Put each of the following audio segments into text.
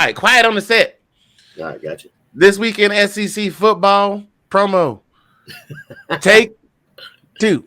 right, quiet on the set. All right, gotcha. This weekend SEC football promo. Take 2.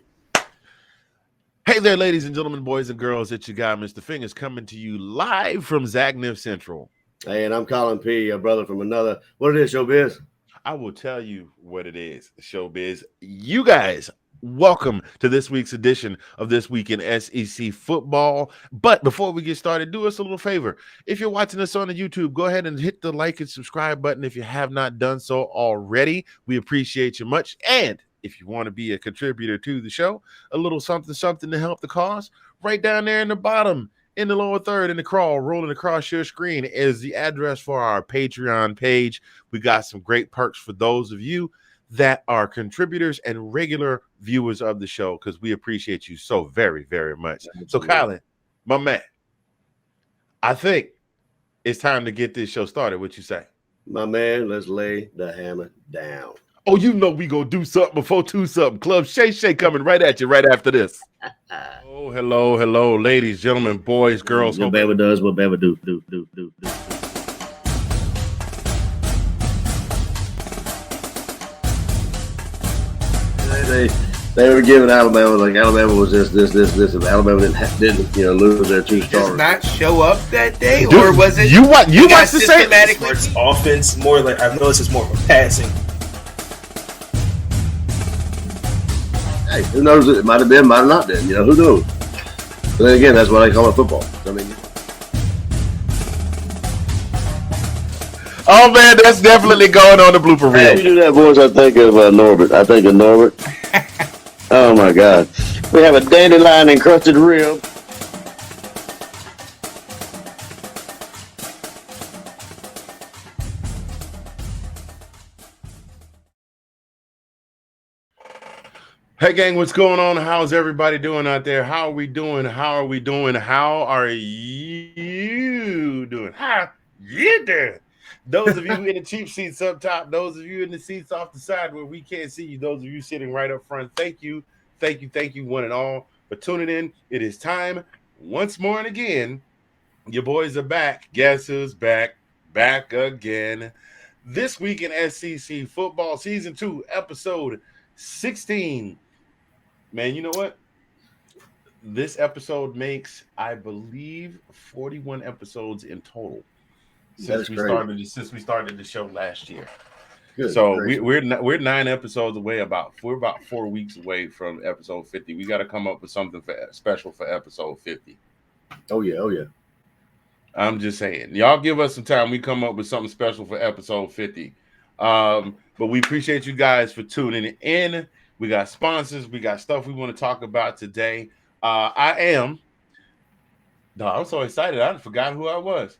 Hey there, ladies and gentlemen, boys and girls. It's your guy, Mr. Fingaz, coming to you live from Zagnif Central. Hey, and I'm Collin P., your brother from another. What it is, Showbiz? I will tell you what it is, Showbiz. You guys, welcome to this week's edition of This Week in SEC Football. But before we get started, do us a little favor. If you're watching us on the YouTube, go ahead and hit the like and subscribe button if you have not done so already. We appreciate you much. And if you want to be a contributor to the show, a little something to help the cause, right down there in the bottom, in the lower third, in the crawl, rolling across your screen is the address for our Patreon page. We got some great perks for those of you that are contributors and regular viewers of the show, because we appreciate you so very, very much. So, Collin, my man, I think it's time to get this show started. What you say? My man, let's lay the hammer down. Oh, you know we gonna do something before 2 something. Club Shay coming right at you right after this. Oh, hello, ladies, gentlemen, boys, girls. What Bama does, what Bama do. They were giving Alabama like Alabama was this. And Alabama didn't lose their 2 stars. Does not show up that day, or was it? You watch the same It's offense more like I've noticed it's more of a passing. Hey, who knows? It might have been, might have not been. Who knows? But then again, that's why they call it football. I mean, oh man, that's definitely going on the blooper reel. When you do that voice, I think of Norbert. Oh my God, we have a dandelion encrusted rib. Hey gang, what's going on? How's everybody doing out there? How are we doing? How are you doing? Those of you in the cheap seats up top, those of you in the seats off the side where we can't see you, those of you sitting right up front, thank you, one and all, for tuning in. It is time once more and again. Your boys are back. Guess who's back? Back again. This week in SEC Football, Season 2, Episode 16. Man, you know what? This episode makes, I believe, 41 episodes in total since we started the show last year. Good, so we're 9 episodes away. We're about 4 weeks away from episode 50. We got to come up with something special for episode 50. Oh yeah. I'm just saying, y'all give us some time. We come up with something special for episode 50. But we appreciate you guys for tuning in. We got sponsors. We got stuff we want to talk about today. I'm so excited. I forgot who I was.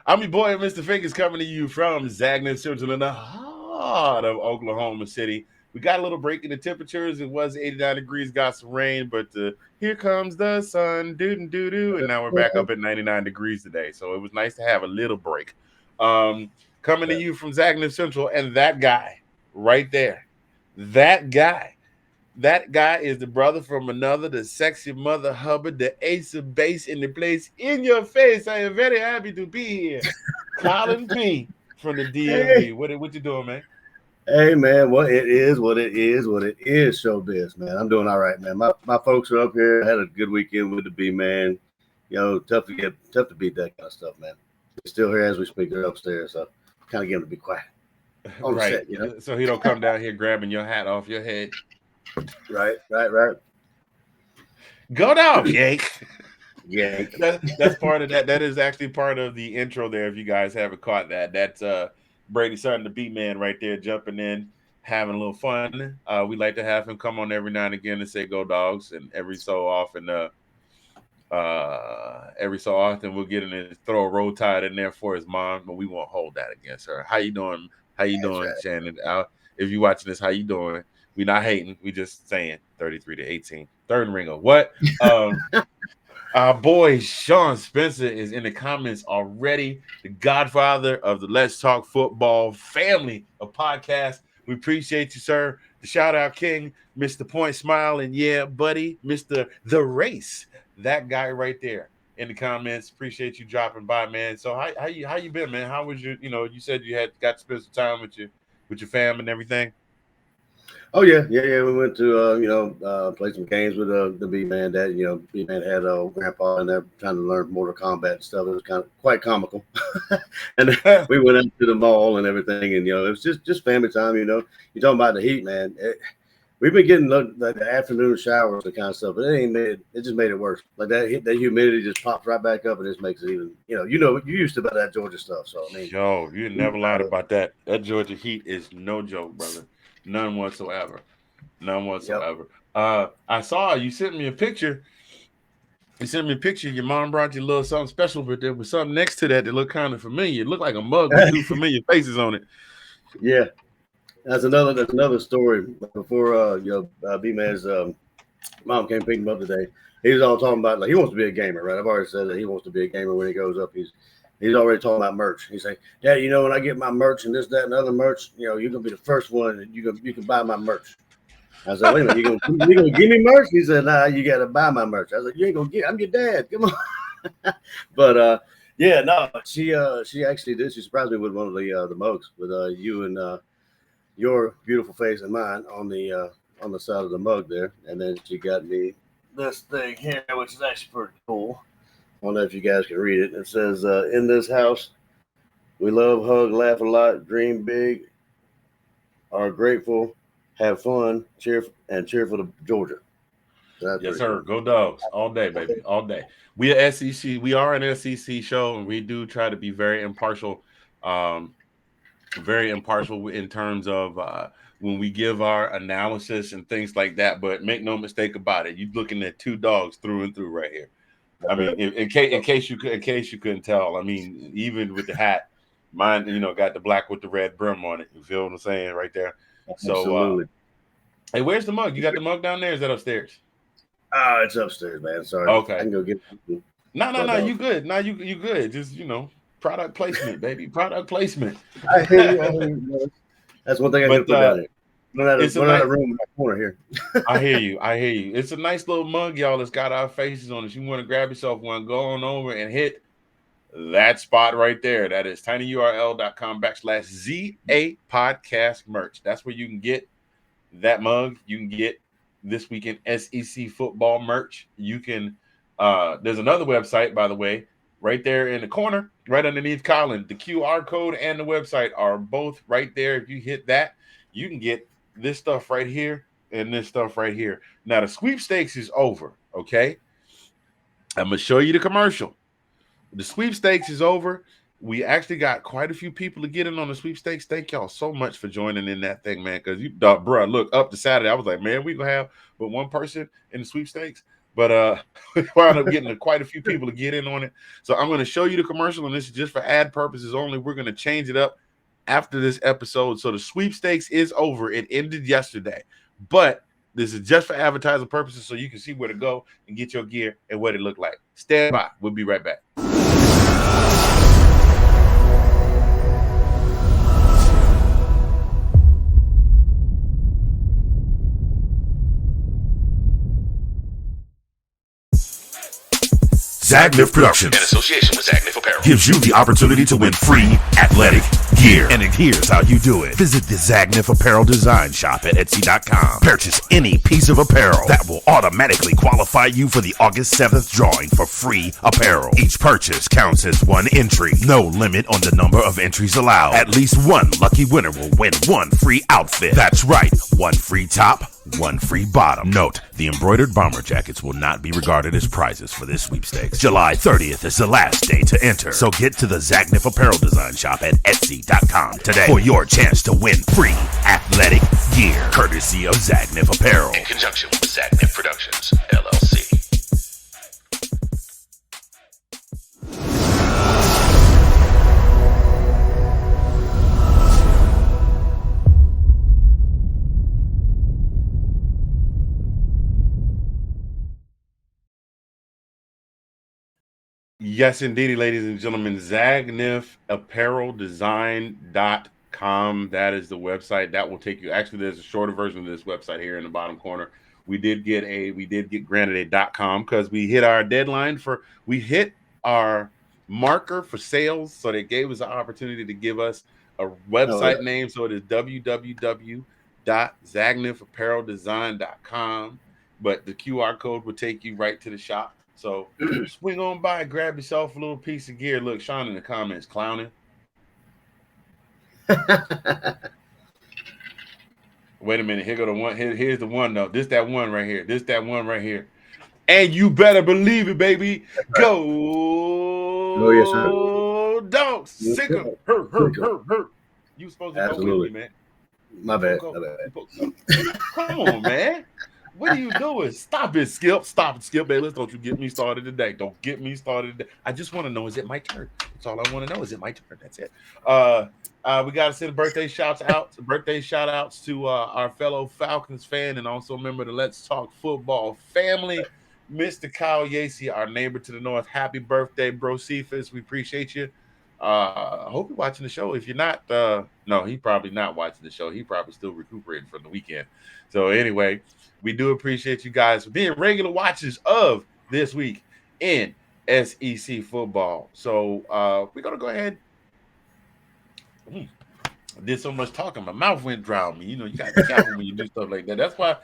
I'm your boy, Mr. Fingaz, coming to you from Zagnif Central in the heart of Oklahoma City. We got a little break in the temperatures. It was 89 degrees, got some rain, but here comes the sun, doo-doo-doo-doo, and now we're back up at 99 degrees today. So it was nice to have a little break. Coming to you from Zagnif Central, and that guy right there, that guy is the brother from another, the sexy mother Hubbard, the ace of base in the place in your face. I am very happy to be here. Collin P. from the DMV. Hey. What you doing, man? Hey, man, what it is, Showbiz, man. I'm doing all right, man. My folks are up here. I had a good weekend with the B, man. Tough to beat that kind of stuff, man. They're still here as we speak. They're upstairs, so kind of get them to be quiet. Right. Set, so he don't come down here grabbing your hat off your head. Right. Go down, Yank. Yank. That's part of that. That is actually part of the intro there. If you guys haven't caught that, that's Brady's son, the beat man, right there, jumping in, having a little fun. We like to have him come on every now and again and say "Go Dogs," and every so often we'll get in and throw a roll tide in there for his mom, but we won't hold that against her. How you doing? Right. Shannon? If you're watching this, how you doing? We're not hating. We just saying 33-18. Third ringer. What? Our boy Sean Spencer is in the comments already. The godfather of the Let's Talk Football family of podcasts. We appreciate you, sir. The shout out king, Mr. Point Smile, and yeah, buddy, Mr. The Race. That guy right there in the comments. Appreciate you dropping by, man. So how you been, man? How was your, you said you had got to spend some time with your fam and everything. Oh yeah. We went to play some games with the B man. That B man had grandpa in there trying to learn Mortal Kombat and stuff. It was kind of quite comical. And we went into the mall and everything, and it was just family time. You talking about the heat, man. We've been getting the afternoon showers and kind of stuff, but it just made it worse. Like that humidity just pops right back up, and it just makes it even. You used to about that Georgia stuff, so I mean, Yo, you never lied about that. That Georgia heat is no joke, brother. None whatsoever. None yep. whatsoever. I saw you sent me a picture. You sent me a picture. Your mom brought you a little something special, but there was something next to that looked kind of familiar. It looked like a mug with two familiar faces on it. Yeah, that's another story. Before B man's mom came pick him up today. He was all talking about like he wants to be a gamer, right? I've already said that he wants to be a gamer when he grows up. He's already talking about merch. He's like, Dad, when I get my merch and this, that, and other merch, you're gonna be the first one and you can buy my merch. I said, wait a minute, you gonna give me merch? He said, nah, you gotta buy my merch. I was like, you ain't gonna get. I'm your dad. Come on. But yeah, no, she actually did. She surprised me with one of the mugs with you and your beautiful face and mine on the side of the mug there, and then she got me this thing here, which is actually pretty cool. I don't know if you guys can read it. It says, "In this house, we love, hug, laugh a lot, dream big, are grateful, have fun, cheer for the Georgia." So Yes, sir. Cool. Go Dogs all day, baby, all day. We are SEC. We are an SEC show, and we do try to be very impartial. Very impartial in terms of when we give our analysis and things like that. But make no mistake about it, you're looking at two dogs through and through right here. I mean, in case you couldn't tell, I mean, even with the hat, mine, got the black with the red brim on it. You feel what I'm saying right there? So, absolutely. Hey, where's the mug? You got the mug down there? Is that upstairs? It's upstairs, man. Sorry. Okay. I can go get it. No. You good. No, you good. Just, product placement, baby. Product placement. I hear you. That's one thing I can put down here. Run out of room in my corner here. I hear you. It's a nice little mug, y'all. It's got our faces on it. You want to grab yourself one, go on over and hit that spot right there. That is tinyurl.com/ZA podcast merch. That's where you can get that mug. You can get this weekend SEC football merch. You can there's another website, by the way, right there in the corner, right underneath Collin. The QR code and the website are both right there. If you hit that, you can get this stuff right here and this stuff right here. Now, the sweepstakes is over, okay? I'm going to show you the commercial. The sweepstakes is over. We actually got quite a few people to get in on the sweepstakes. Thank y'all so much for joining in that thing, man. Because bro, look, up to Saturday, I was like, man, we gonna have but one person in the sweepstakes. But we wound up getting quite a few people to get in on it. So I'm going to show you the commercial, and this is just for ad purposes only. We're going to change it up after this episode. So the sweepstakes is over. It ended yesterday, but this is just for advertising purposes, so you can see where to go and get your gear and what it looked like. Stand by. We'll be right back. Zagnif Productions, in association with Zagnif Apparel, gives you the opportunity to win free athletic gear. And here's how you do it. Visit the Zagnif Apparel Design Shop at Etsy.com. Purchase any piece of apparel that will automatically qualify you for the August 7th drawing for free apparel. Each purchase counts as one entry. No limit on the number of entries allowed. At least one lucky winner will win one free outfit. That's right, one free top, one free bottom. Note, the embroidered bomber jackets will not be regarded as prizes for this sweepstakes. July 30th is the last day to enter. So get to the Zagnif Apparel Design Shop at Etsy.com today for your chance to win free athletic gear, courtesy of Zagnif Apparel. in conjunction with Zagnif Productions, LLC. Yes, indeedy, ladies and gentlemen. ZagnifApparelDesign.com. That is the website. That will take you. Actually, there's a shorter version of this website here in the bottom corner we did get granted a .com because we hit our deadline we hit our marker for sales, so they gave us an opportunity to give us a website name. So it is www.zagnifappareldesign.com, but the QR code will take you right to the shop. So swing on by, grab yourself a little piece of gear. Look, Sean in the comments clowning. Wait a minute. Here go the one. Here's the one though. This that one right here. This that one right here. And you better believe it, baby. Go, Oh, yes, sir. dogs. Sick 'em. Hurt. You supposed to go with me, man. My bad. Come on, man. What are you doing? Stop it, Skip. Stop it, Skip Bayless. Don't you get me started today. Don't get me started today. I just want to know, is it my turn? That's all I want to know. Is it my turn? That's it. We got to send birthday shout outs to our fellow Falcons fan and also member of the Let's Talk Football family, Mr. Kyle Yacy, our neighbor to the north. Happy birthday, bro Cephas. We appreciate you. I hope you're watching the show. If you're not, no, he probably not watching the show. He probably still recuperating from the weekend. So anyway, we do appreciate you guys for being regular watchers of this week in SEC football. So we're gonna go ahead. I did so much talking, my mouth went dry on me. You know, you gotta be careful when you do stuff like that. That's why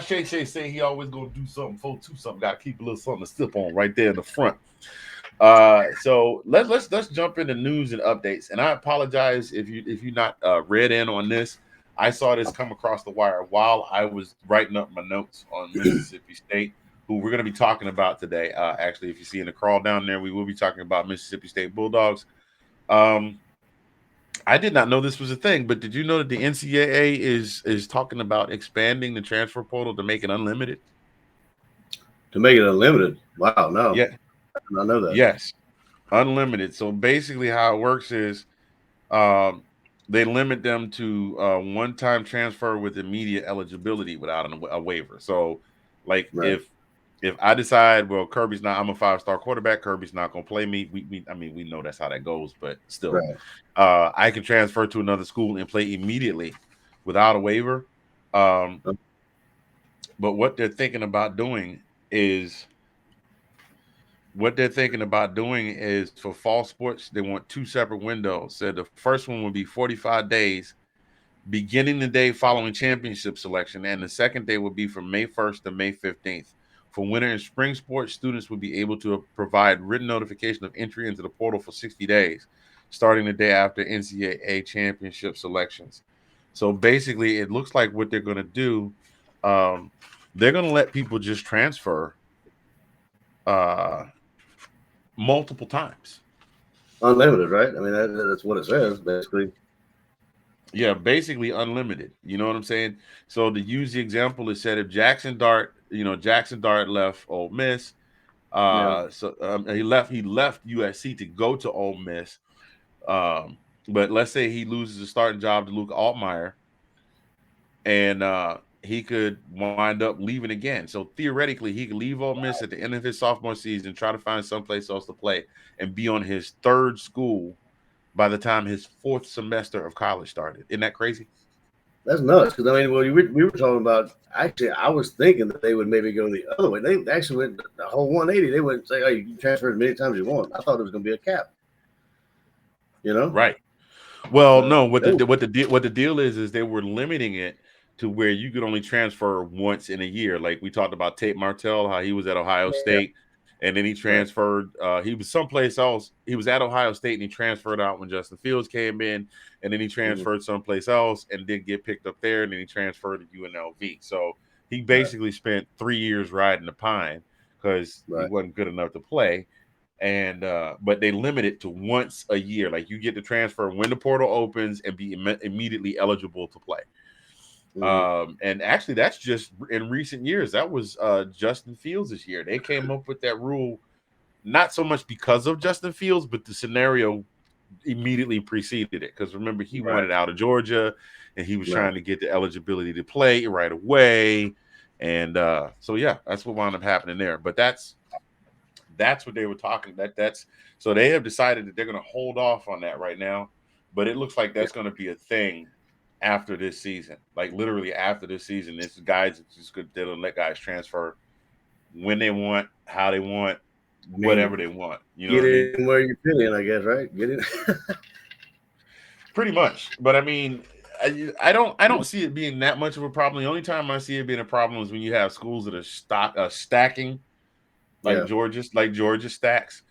Shay say he always gonna do something, 4-2 something. Gotta keep a little something to sip on right there in the front. So let's jump into news and updates. And I apologize if you're not read in on this. I saw this come across the wire while I was writing up my notes on Mississippi State, who we're going to be talking about today. Actually, if you see in the crawl down there, we will be talking about Mississippi State Bulldogs. I did not know this was a thing, but did you know that the NCAA is talking about expanding the transfer portal to make it unlimited? To make it unlimited? Wow, no. Yeah. I did not know that. Yes, unlimited. So basically how it works is they limit them to one-time transfer with immediate eligibility without a waiver. So like if I decide, well, I'm a 5-star quarterback, Kirby's not going to play me. We know that's how that goes, but still, I can transfer to another school and play immediately without a waiver. But what they're thinking about doing is for fall sports, they want 2 separate windows. So the first one would be 45 days, beginning the day following championship selection, and the second day would be from May 1st to May 15th. For winter and spring sports, students would be able to provide written notification of entry into the portal for 60 days, starting the day after NCAA championship selections. So basically, it looks like what they're going to do, they're going to let people just transfer multiple times. Unlimited, right? I mean, that's what it says, basically. Yeah, basically unlimited. You know what I'm saying? So to use the example, it said if Jackson Dart left Ole Miss. He left USC to go to Ole Miss. But let's say he loses a starting job to Luke Altmaier, and he could wind up leaving again. So theoretically, he could leave Ole Miss at the end of his sophomore season, try to find someplace else to play, and be on his 3rd school by the time his 4th semester of college started. Isn't that crazy? That's nuts. Because I mean, we were talking about. Actually, I was thinking that they would maybe go the other way. They actually went the whole 180. They wouldn't say, "Oh, you can transfer as many times as you want." I thought it was going to be a cap. You know? Right. Well, no. What the deal is they were limiting it to where you could only transfer once in a year. Like we talked about Tate Martell, how he was at Ohio State. And then he transferred. He was someplace else. He was at Ohio State, and he transferred out when Justin Fields came in. And then he transferred someplace else, and didn't get picked up there. And then he transferred to UNLV. So he basically spent 3 years riding the pine because he wasn't good enough to play. And but they limit it to once a year. Like you get to transfer when the portal opens and be immediately eligible to play. And actually that's just in recent years. That was Justin Fields this year. They came up with that rule not so much because of Justin Fields, but the scenario immediately preceded it. Because remember, he wanted out of Georgia and he was trying to get the eligibility to play right away. And so yeah, that's what wound up happening there. But that's what they were talking. So they have decided that they're going to hold off on that right now. But it looks like that's going to be a thing after this season. Like literally after this season, this guys just good. They'll let guys transfer when they want, how they want, I mean, whatever they want. You know get what I mean? in where you fit in, I guess, right? Get in. Pretty much. But I mean, I don't see it being that much of a problem. The only time I see it being a problem is when you have schools that are stacking Yeah, Like Georgia stacks.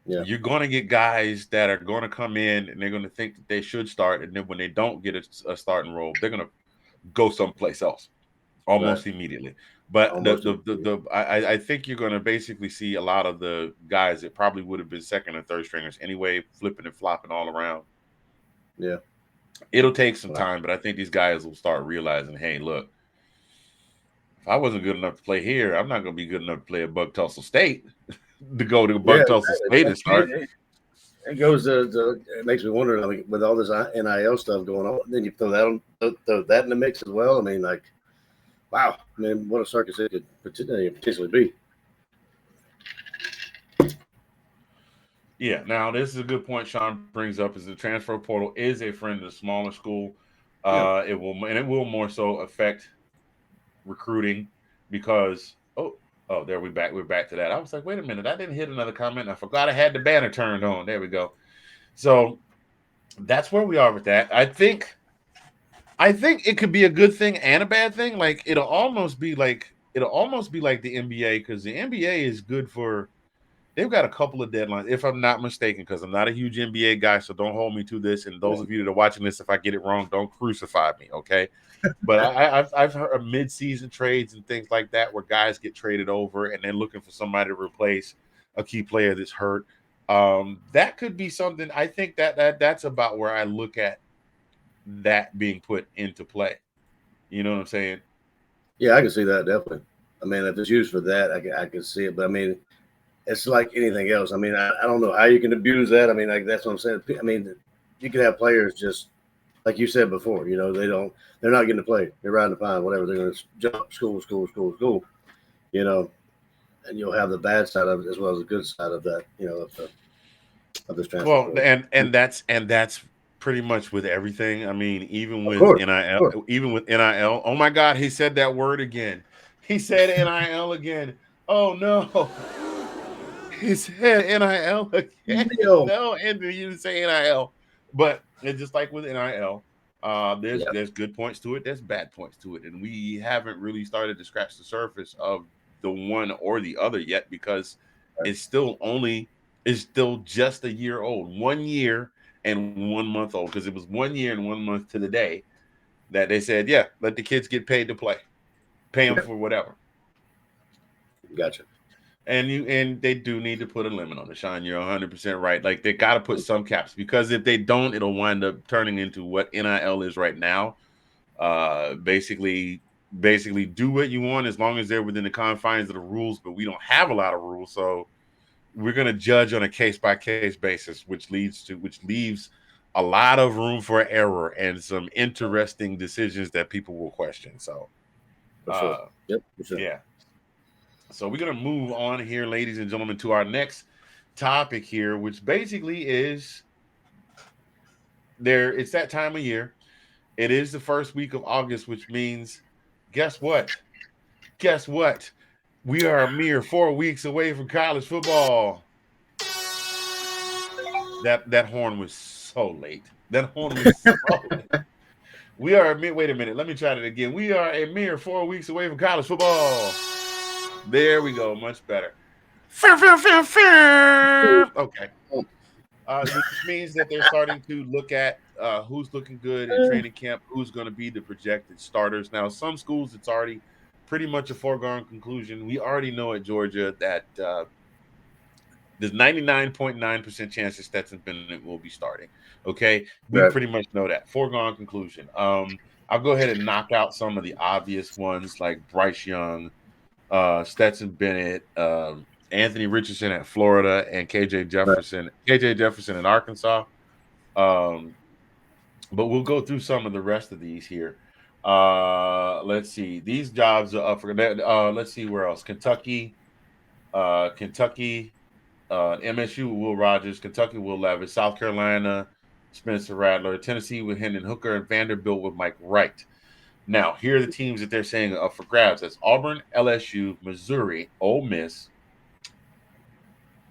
yeah, You're going to get guys that are going to come in and they're going to think that they should start, and then when they don't get a starting role, they're going to go someplace else right. almost immediately. But Almost. I think you're going to basically see a lot of the guys that probably would have been second or third stringers anyway, flipping and flopping all around. Yeah. It'll take some Wow. time, but I think these guys will start realizing, hey, look, if I wasn't good enough to play here, I'm not going to be good enough to play at Buck Tussle State to go to Yeah, Buck Tussle State and exactly. start. It goes to it makes me wonder. I mean, with all this NIL stuff going on, then you throw that in the mix as well. I mean, like, wow, I mean, what a circus it could potentially be. Yeah. Now, this is a good point Sean brings up is the transfer portal is a friend of the smaller school. Yeah, It will more so affect recruiting because there we're back to that. I was like, wait a minute, I didn't hit another comment. I forgot I had the banner turned on. There we go. So that's where we are with that. I think it could be a good thing and a bad thing. Like it'll almost be like the NBA because the NBA is good for. They've got a couple of deadlines, if I'm not mistaken, because I'm not a huge NBA guy, so don't hold me to this. And those of you that are watching this, if I get it wrong, don't crucify me, okay? But I've heard of mid-season trades and things like that where guys get traded over and they're looking for somebody to replace a key player that's hurt. That could be something. I think that's about where I look at that being put into play. You know what I'm saying? yeah, I can see that definitely. I mean, if it's used for that, I can see it. But I mean, it's like anything else. I mean, I don't know how you can abuse that. I mean, like that's what I'm saying. I mean, you can have players just like you said before. You know, they're not getting to play. They're riding the pine, whatever. They're going to jump school. You know, and you'll have the bad side of it as well as the good side of that. You know, of this transfer Well, portal. and that's pretty much with everything. I mean, Of course, of course. Even with NIL. Oh my God, he said that word again. He said NIL again. Oh no, he said NIL again. Deal. No, Anthony, you didn't say NIL. But it's just like with NIL. There's Yeah, there's good points to it. There's bad points to it, and we haven't really started to scratch the surface of the one or the other yet because right. it's still only it's still just a year old, 1 year and 1 month old. Because it was 1 year and 1 month to the day that they said, yeah, let the kids get paid to play, pay them Yeah, for whatever. gotcha. And they do need to put a limit on it, Sean. You're 100% right. Like they got to put some caps because if they don't, it'll wind up turning into what NIL is right now. Basically do what you want as long as they're within the confines of the rules. But we don't have a lot of rules, so we're going to judge on a case by case basis, which leaves a lot of room for error and some interesting decisions that people will question. So, For sure. uh, Yep, for sure. yeah. So we're going to move on here, ladies and gentlemen, to our next topic here, which basically is there. It's that time of year. It is the first week of August, which means, guess what? Guess what? We are a mere 4 weeks away from college football. That horn was so late. That horn was so late. We are wait a minute. Let me try that again. We are a mere 4 weeks away from college football. There we go. Much better. Okay. Which means that they're starting to look at who's looking good in training camp, who's going to be the projected starters. Now, some schools, it's already pretty much a foregone conclusion. We already know at Georgia that there's 99.9% chance that Stetson Bennett will be starting. Okay. We Right. pretty much know that. Foregone conclusion. I'll go ahead and knock out some of the obvious ones like Bryce Young, Stetson Bennett, Anthony Richardson at Florida, and Right. KJ Jefferson in Arkansas. Um, but we'll go through some of the rest of these here. Let's see. These jobs are up for let's see where else. Kentucky, MSU with Will Rogers, Kentucky Will Levis, South Carolina, Spencer Rattler. Tennessee with Hendon Hooker, and Vanderbilt with Mike Wright. Now, here are the teams that they're saying are up for grabs. That's Auburn, LSU, Missouri, Ole Miss,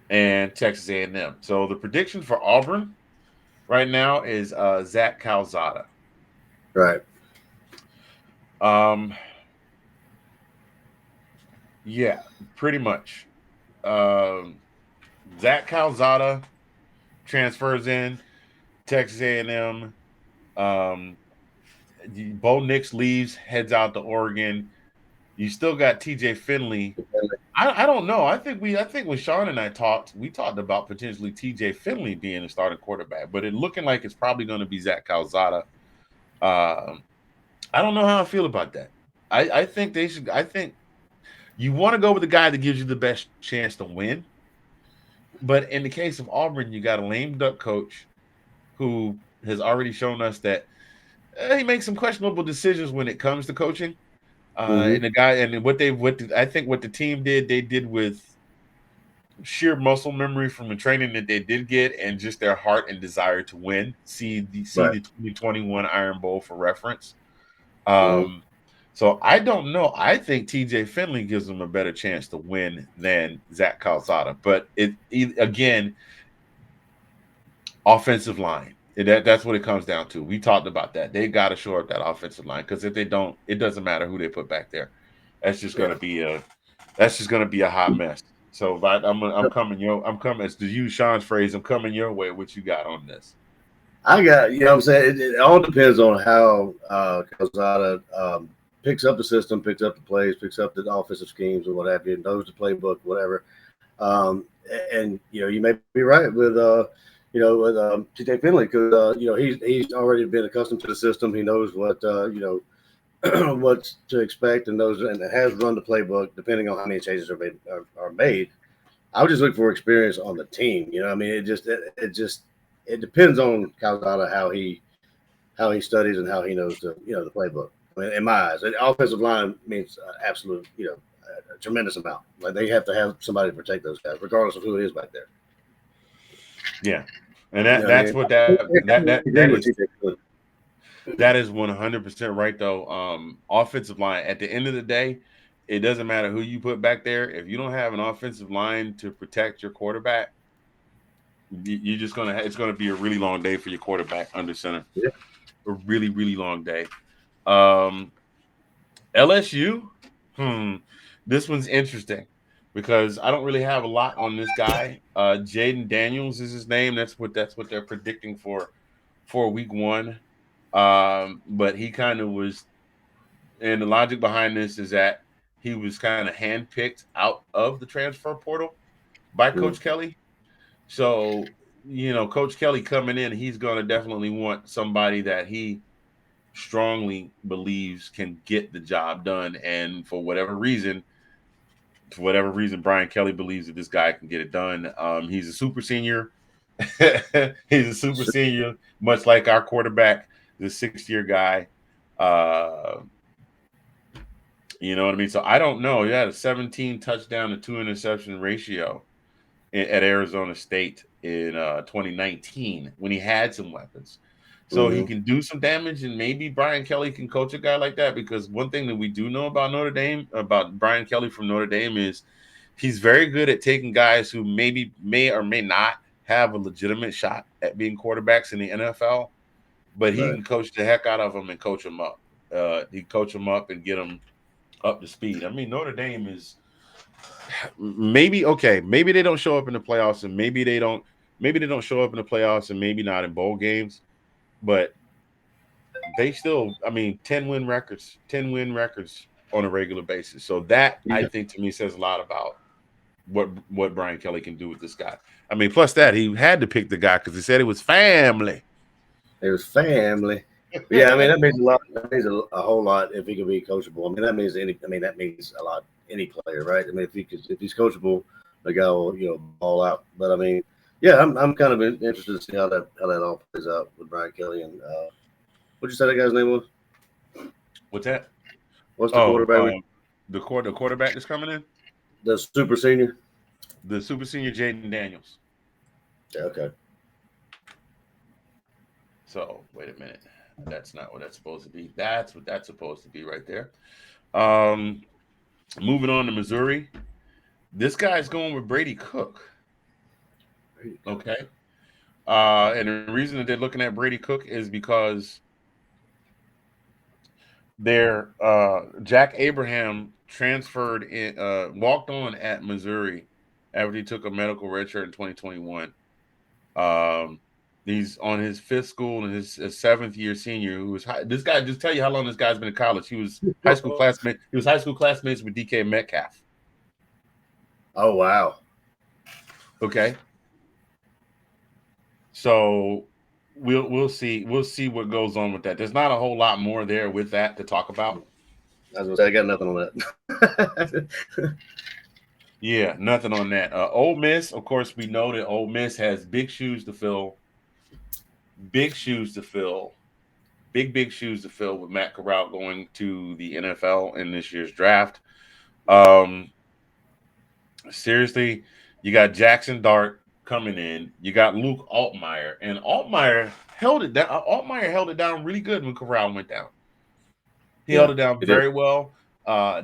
and Texas A&M. So the prediction for Auburn right now is Zach Calzada. Right. Yeah, pretty much. Zach Calzada transfers in Texas A&M. Bo Nix leaves, heads out to Oregon. You still got TJ Finley. I don't know. I think when Sean and I talked, we talked about potentially TJ Finley being a starting quarterback, but it looking like it's probably going to be Zach Calzada. I don't know how I feel about that. I think they should. I think you want to go with the guy that gives you the best chance to win. But in the case of Auburn, you got a lame duck coach who has already shown us that he makes some questionable decisions when it comes to coaching. And the guy, and I think what the team did, they did with sheer muscle memory from the training that they did get, and just their heart and desire to win. See the 2021 Iron Bowl for reference. So I don't know. I think TJ Finley gives them a better chance to win than Zach Calzada, but again, offensive line. That's what it comes down to. We talked about that. They got to shore up that offensive line, because if they don't, it doesn't matter who they put back there. That's just going to be a hot mess. So I'm coming to use Sean's phrase. I'm coming your way. What you got on this? I got, what I'm saying, it all depends on how Calzada picks up the system, picks up the plays, picks up the offensive schemes or what have you, knows the playbook, whatever. And you may be right with TJ Finley, because he's already been accustomed to the system. He knows what what to expect, and has run the playbook. Depending on how many changes are made, I would just look for experience on the team. I mean, it depends on Calzada how he studies and how he knows the playbook. I mean, in my eyes, the offensive line means absolute a tremendous amount. Like, they have to have somebody to protect those guys, regardless of who it is back there. Yeah, and that's what that is 100% right though. Offensive line, at the end of the day, it doesn't matter who you put back there. If you don't have an offensive line to protect your quarterback, you're just it's gonna be a really long day for your quarterback under center. Yeah. A really, really long day. LSU, this one's interesting because I don't really have a lot on this guy. Jaden Daniels is his name. That's what they're predicting for week one. But he kind of was, and the logic behind this is that he was kind of handpicked out of the transfer portal by Coach Kelly. So, Coach Kelly coming in, he's going to definitely want somebody that he strongly believes can get the job done. And for whatever reason, Brian Kelly believes that this guy can get it done. He's a super senior. He's a super senior, much like our quarterback, the 6-year guy. You know what I mean? So I don't know. He had a 17 touchdown to 2 interception ratio at Arizona State in 2019 when he had some weapons. So he can do some damage, and maybe Brian Kelly can coach a guy like that, because one thing that we do know about about Brian Kelly from Notre Dame, is he's very good at taking guys who may or may not have a legitimate shot at being quarterbacks in the NFL, but he can coach the heck out of them and coach them up. He coach them up and get them up to speed. I mean, Notre Dame is maybe they don't show up in the playoffs, and maybe they don't show up in the playoffs, and maybe not in bowl games, but they still, 10 win records on a regular basis. So that, I think, to me, says a lot about what Brian Kelly can do with this guy. Plus that he had to pick the guy because he said it was family. It was family. Yeah, that means a lot. That means a whole lot if he can be coachable. That means a lot. Any player, right? If he's coachable, the guy will ball out. But I'm kind of interested to see how that all plays out with Brian Kelly and what'd you say that guy's name was? What's that? What's the quarterback? The quarterback that's coming in. The super senior. The super senior Jaden Daniels. Yeah, okay. So wait a minute. That's not what that's supposed to be. That's what that's supposed to be right there. Um, moving on to Missouri. This guy's going with Brady Cook. Okay. And the reason that they're looking at Brady Cook is because their Jack Abraham transferred in, walked on at Missouri after he took a medical redshirt in 2021. Um, he's on his fifth school and his seventh year senior. Who was this guy? Just tell you how long this guy's been in college. He was high school classmate. He was high school classmates with DK Metcalf. Oh wow. Okay. So we'll see what goes on with that. There's not a whole lot more there with that to talk about. I was gonna say I got nothing on that. Yeah, nothing on that. Ole Miss, of course, we know that Ole Miss has big shoes to fill. Big shoes to fill. Big shoes to fill with Matt Corral going to the NFL in this year's draft. Seriously, you got Jackson Dart coming in. You got Luke Altmaier, and Altmaier held it down. Altmaier held it down really good when Corral went down. He held it down very well.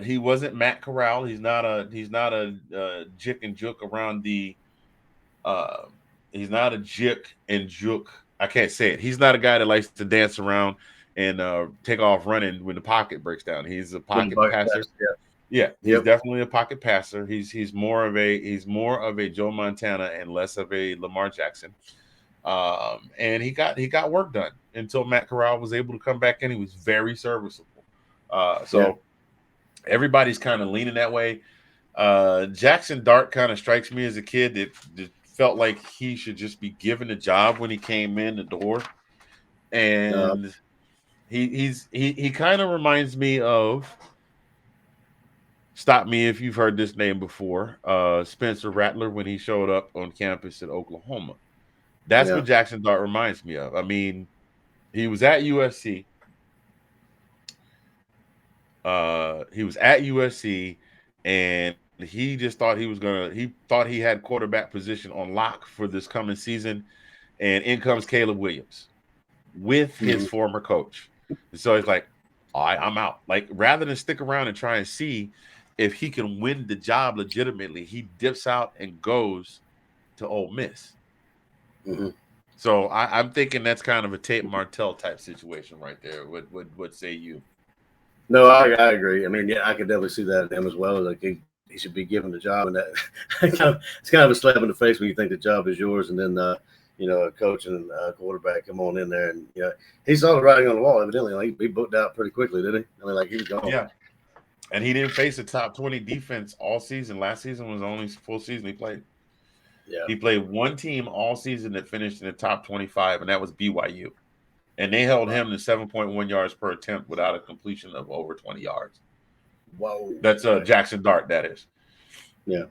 He wasn't Matt Corral. He's not a jick and juke around the. He's not a jick and juke. I can't say it. He's not a guy that likes to dance around and take off running when the pocket breaks down. He's a pocket passer. Yeah, he's definitely a pocket passer. He's more of a Joe Montana and less of a Lamar Jackson. And he got work done until Matt Corral was able to come back in. He was very serviceable. Everybody's kind of leaning that way. Jackson Dart kind of strikes me as a kid that felt like he should just be given a job when he came in the door, and he kind of reminds me of. Stop me if you've heard this name before. Spencer Rattler when he showed up on campus at Oklahoma. That's what Jackson Dart reminds me of. I mean, he was at USC. And he just thought he thought he had quarterback position on lock for this coming season. And in comes Caleb Williams with his former coach. And so he's like, all right, I'm out. Like, rather than stick around and try and see if he can win the job legitimately, he dips out and goes to Ole Miss. So I'm thinking that's kind of a Tate Martell type situation right there. What say you? No, I agree. I mean, yeah, I could definitely see that in him as well. Like he should be given the job, and that it's kind of a slap in the face when you think the job is yours, and then a coach and a quarterback come on in there, and he saw the writing on the wall. Evidently, like, he booked out pretty quickly, didn't he? I mean, like, he was gone. Yeah. And he didn't face a top 20 defense all season. Last season was the only full season he played. Yeah. He played one team all season that finished in the top 25, and that was BYU. And they held him to 7.1 yards per attempt without a completion of over 20 yards. Whoa. That's Jackson Dart, that is. Yeah.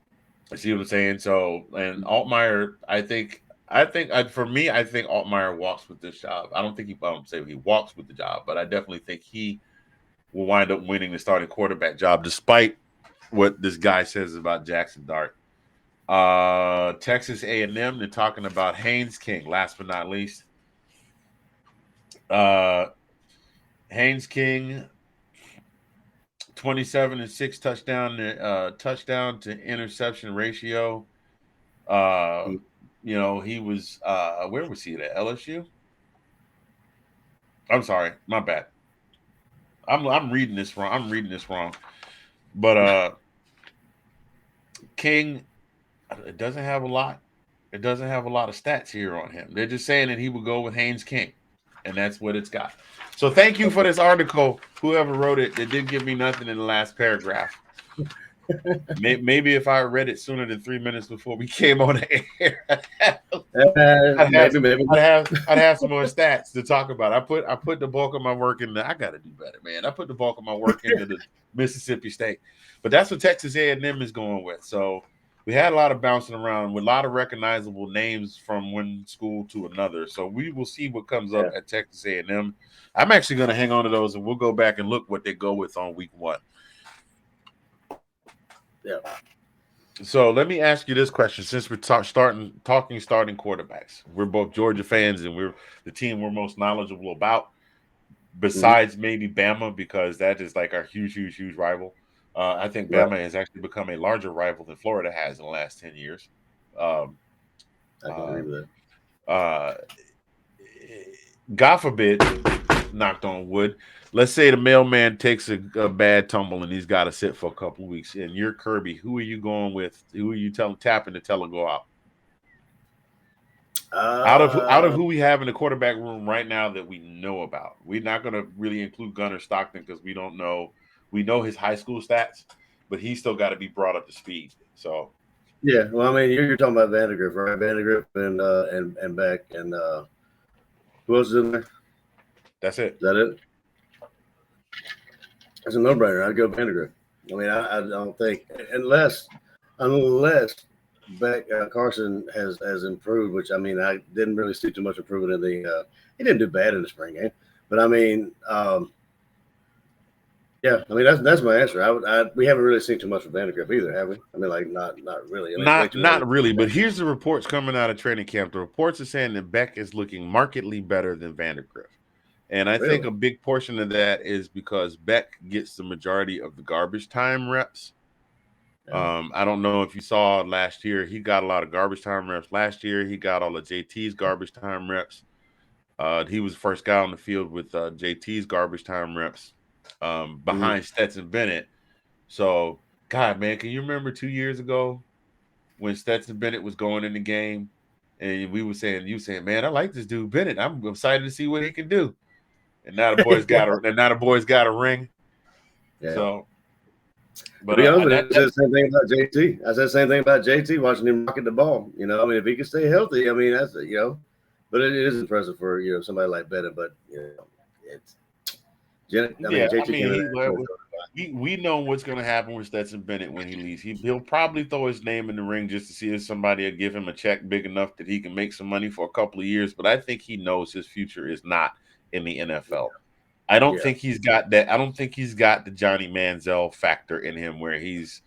I see what I'm saying? So, and Altmaier, I think Altmaier walks with this job. I don't say he walks with the job, but I definitely think he will wind up winning the starting quarterback job, despite what this guy says about Jackson Dart. Texas A&M, they're talking about Haynes King, last but not least. Haynes King, 27-6 touchdown to interception ratio. He was where was he at LSU? I'm sorry, my bad. I'm reading this wrong. But King, it doesn't have a lot. It doesn't have a lot of stats here on him. They're just saying that he would go with Haynes King, and that's what it's got. So thank you for this article, whoever wrote it. It didn't give me nothing in the last paragraph. Maybe if I read it sooner than 3 minutes before we came on the air, I'd have some more stats to talk about. I put the bulk of my work in. I got to do better, man. I put the bulk of my work into the Mississippi State, but that's what Texas A&M is going with. So we had a lot of bouncing around with a lot of recognizable names from one school to another. So we will see what comes up at Texas A&M. I'm actually going to hang on to those, and we'll go back and look what they go with on week 1. Yeah. So let me ask you this question: since we're talking starting quarterbacks, we're both Georgia fans, and we're the team we're most knowledgeable about, Mhm. besides maybe Bama, because that is like our huge rival. I think Right. Bama has actually become a larger rival than Florida has in the last 10 years. Um, I can agree uh, with that. uh, God forbid, knocked on wood. Let's say the mailman takes a bad tumble and he's got to sit for a couple of weeks. And you're Kirby. Who are you going with? Who are you tapping to tell him go out? Out of Uh, who we have in the quarterback room right now that we know about, we're not going to really include Gunnar Stockton because we don't know. We know his high school stats, but he's still got to be brought up to speed. So yeah. Well, I mean, you're talking about Vandegrift, right? Vandegrift and Beck and who else is in there? Is that's it. that it? It's a no-brainer. I'd go Vandegrift. I mean, I don't think unless Beck Carson has improved, which I mean, I didn't really see too much improvement in the. He didn't do bad in the spring game, but I mean, yeah, I mean that's my answer. We haven't really seen too much of Vandegrift either, have we? I mean, like not really. I mean, it's way too early. Not really, but here's the reports coming out of training camp. The reports are saying that Beck is looking markedly better than Vandergrift. And I think Really? a big portion of that is because Beck gets the majority of the garbage time reps. Yeah. I don't know if you saw last year, he got a lot of garbage time reps. Last year, he got all of JT's garbage time reps. He was the first guy on the field with JT's garbage time reps Mhm. behind Stetson Bennett. So, God, man, can you remember 2 years ago when Stetson Bennett was going in the game and we were saying, you saying, man, I like this dude Bennett. I'm excited to see what he can do. And now the boys got a ring. Yeah. So, To but be honest with you, I said that's the same thing about JT. I said the same thing about JT watching him rocket the ball. You know, I mean, if he can stay healthy, I mean, that's but it is impressive for somebody like Bennett. But it's I mean, yeah. I JT came mean, in there. we know what's going to happen with Stetson Bennett when he leaves. He'll probably throw his name in the ring just to see if somebody will give him a check big enough that he can make some money for a couple of years. But I think he knows his future is not in the NFL. I don't Yeah, think he's got that. I don't think he's got the Johnny Manziel factor in him where he's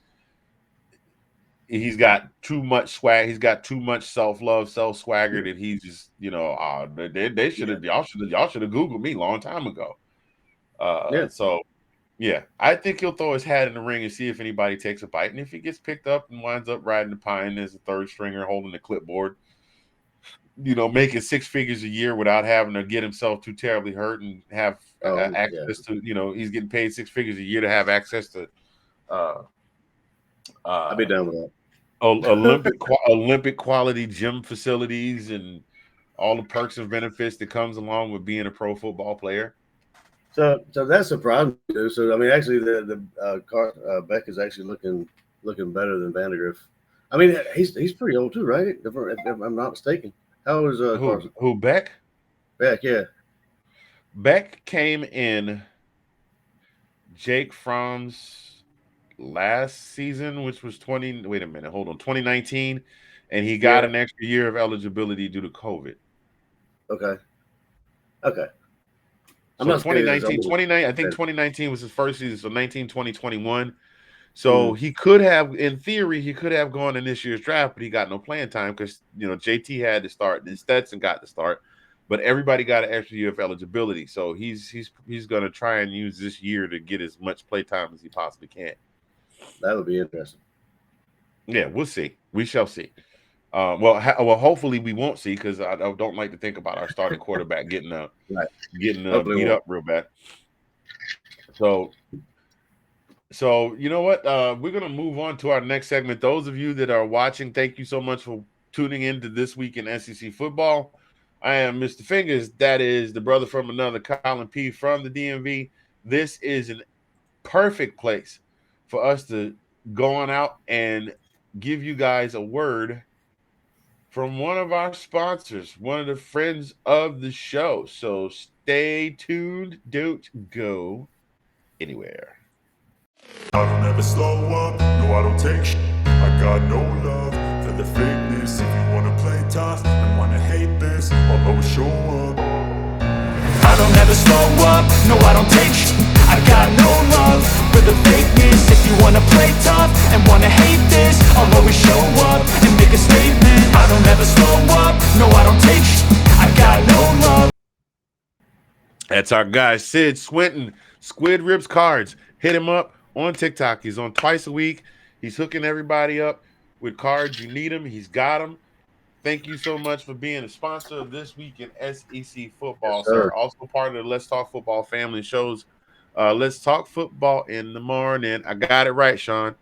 got too much swag. He's got too much self-love, self-swagger that he's just, they should yeah, have y'all should have Googled me a long time ago. yeah. So yeah, I think he'll throw his hat in the ring and see if anybody takes a bite. And if he gets picked up and winds up riding the pine as a third stringer holding the clipboard, making six figures a year without having to get himself too terribly hurt and have Yeah. access to, he's getting paid six figures a year to have access to uh, I'd be uh, down with that. Olympic quality gym facilities and all the perks and benefits that comes along with being a pro football player. So that surprised me. Too. So I mean, actually, the Beck is actually looking better than Vandegrift. I mean, he's pretty old too, right? If I'm not mistaken. How old is Carson? Who Beck? Beck, yeah. Beck came in Jake Fromm's last season, which was 2019, and he got Yeah. an extra year of eligibility due to COVID. Okay. Okay. I'm So not scared. 2019, I think 2019 was his first season, so 19, 20, 21. So he could have, in theory, gone in this year's draft, but he got no playing time because JT had to start, then Stetson got to start, but everybody got an extra year of eligibility. So he's going to try and use this year to get as much play time as he possibly can. That would be interesting. Yeah, we'll see. We shall see. Well, hopefully we won't see because I don't like to think about our starting quarterback getting beat up real bad. So you know what? We're gonna move on to our next segment. Those of you that are watching, thank you so much for tuning in to This Week in SEC Football. I am Mr. Fingaz. That is the brother from another, Collin P from the DMV. This is a perfect place for us to go on out and give you guys a word from one of our sponsors, one of the friends of the show. So stay tuned. Don't go anywhere. I don't ever slow up, no I don't take shit. I got no love for the fakeness. If you wanna play tough and wanna hate this, I'll always show up. I don't ever slow up, no I don't take shit. I got no love for the fakeness. If you wanna play tough and wanna hate this, I'll always That's our guy, Sid Swinton, Squid Ribs Cards. Hit him up on TikTok. He's on twice a week. He's hooking everybody up with cards. You need them. He's got them. Thank you so much for being a sponsor of This Week in SEC Yes, Football, sir. sir. Also part of the Let's Talk Football family shows. Let's Talk Football in the morning. I got it right, Sean.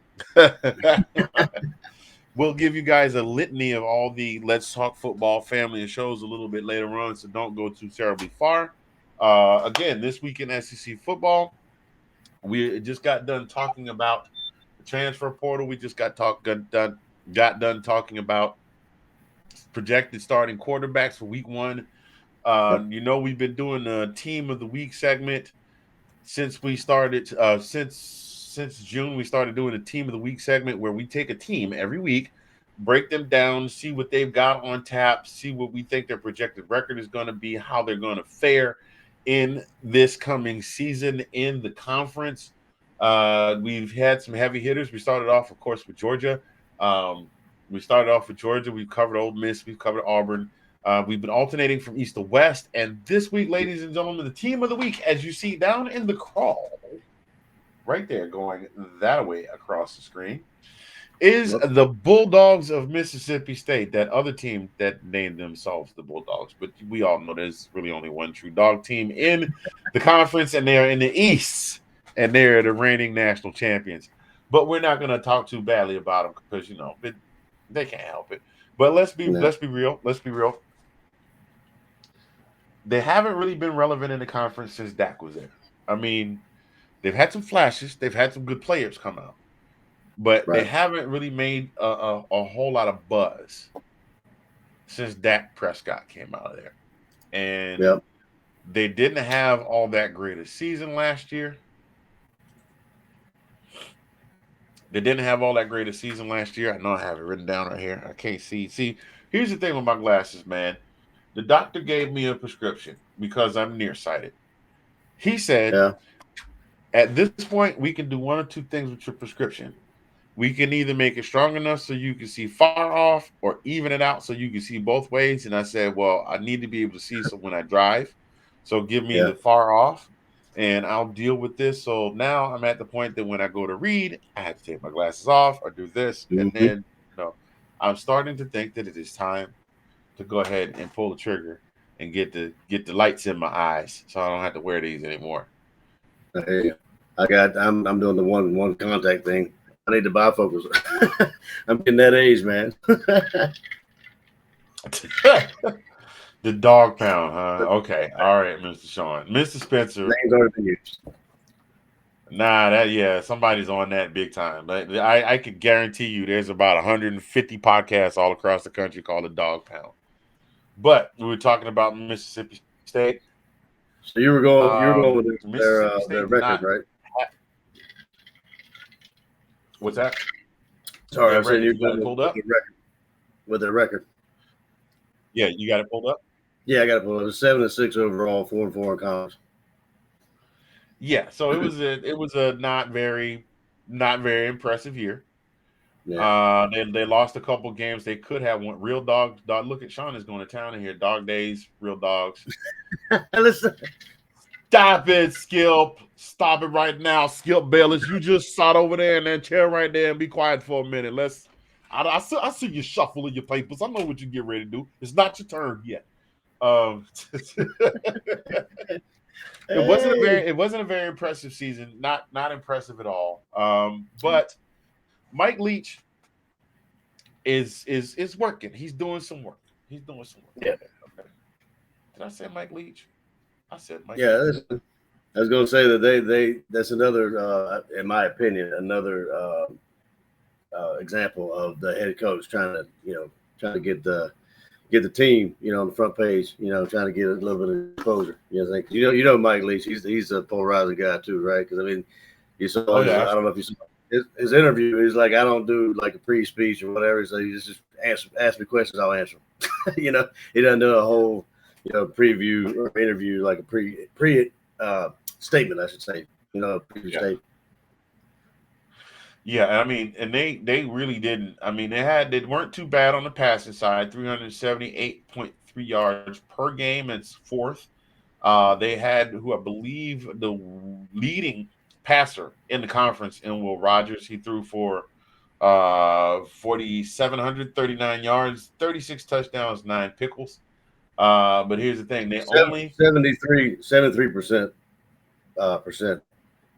We'll give you guys a litany of all the Let's Talk Football family and shows a little bit later on, so don't go too terribly far. Again, This Week in SEC Football, we just got done talking about the transfer portal. We just got done talking about projected starting quarterbacks for week one. We've been doing a team of the week segment since we started since June. We started doing a team of the week segment where we take a team every week, break them down, see what they've got on tap, see what we think their projected record is going to be, how they're going to fare in this coming season in the conference. We've had some heavy hitters. We started off, of course, with Georgia. We've covered Ole Miss. We've covered Auburn. We've been alternating from east to west. And this week, ladies and gentlemen, the team of the week, as you see down in the crawl, right there, going that way across the screen, is the Bulldogs of Mississippi State, that other team that named themselves the Bulldogs. But we all know there's really only one true dog team in the conference, and they're in the East, and they're the reigning national champions. But we're not going to talk too badly about them because, they can't help it. But let's be real. Let's be real. They haven't really been relevant in the conference since Dak was there. I mean, they've had some flashes. They've had some good players come out. But they haven't really made a whole lot of buzz since Dak Prescott came out of there. And they didn't have all that great a season last year. I know I have it written down right here. I can't see. See, here's the thing with my glasses, man. The doctor gave me a prescription because I'm nearsighted. He said, at this point, we can do one or two things with your prescription. We can either make it strong enough so you can see far off or even it out so you can see both ways. And I said, well, I need to be able to see so when I drive. So give me the far off and I'll deal with this. So now I'm at the point that when I go to read, I have to take my glasses off or do this. And then, I'm starting to think that it is time to go ahead and pull the trigger and get the lights in my eyes so I don't have to wear these anymore. Hey, I'm doing the one contact thing. I need to bifocals. I'm getting that age, man. The dog pound, huh? Okay. All right, Mr. Sean. Mr. Spencer. Name's already been used. Nah, somebody's on that big time. But I could guarantee you there's about 150 podcasts all across the country called the Dog Pound. But we were talking about Mississippi State. So you were going with their record, right? What's that? Sorry, I'm saying you got it pulled up with their record. Yeah, you got it pulled up. Yeah, I got it pulled up. It was 7-6 overall, 4-4 in conference. Yeah, so it was a not very impressive year. Yeah. They lost a couple games. They could have won. Real dogs. Look at Sean is going to town in here. Dog days, real dogs. Listen. Stop it, Skip. Stop it right now, Skip Bayless. You just sat over there in that chair right there and be quiet for a minute. I see you shuffling your papers. I know what you get ready to do. It's not your turn yet. It wasn't a very impressive season. Not impressive at all. But Mike Leach is working. He's doing some work. Yeah. Okay. Did I say Mike Leach? I said Mike. Yeah, I was going to say that that's another, in my opinion, another example of the head coach trying to get the team, on the front page, trying to get a little bit of exposure. Mike Leach, he's a polarizing guy too, right? Because I mean, you saw. I don't know if you saw his interview. He's like, I don't do like a pre-speech or whatever. So you just ask me questions, I'll answer them. He doesn't do a whole preview or interview like a pre statement, I should say. Statement. Yeah, I mean, and they really didn't. I mean, they weren't too bad on the passing side, 378.3 yards per game. It's fourth They had who I believe the leading passer in the conference in Will Rogers. He threw for 4,739 yards, 36 touchdowns, 9 pickles. But here's the thing: they only 73% percent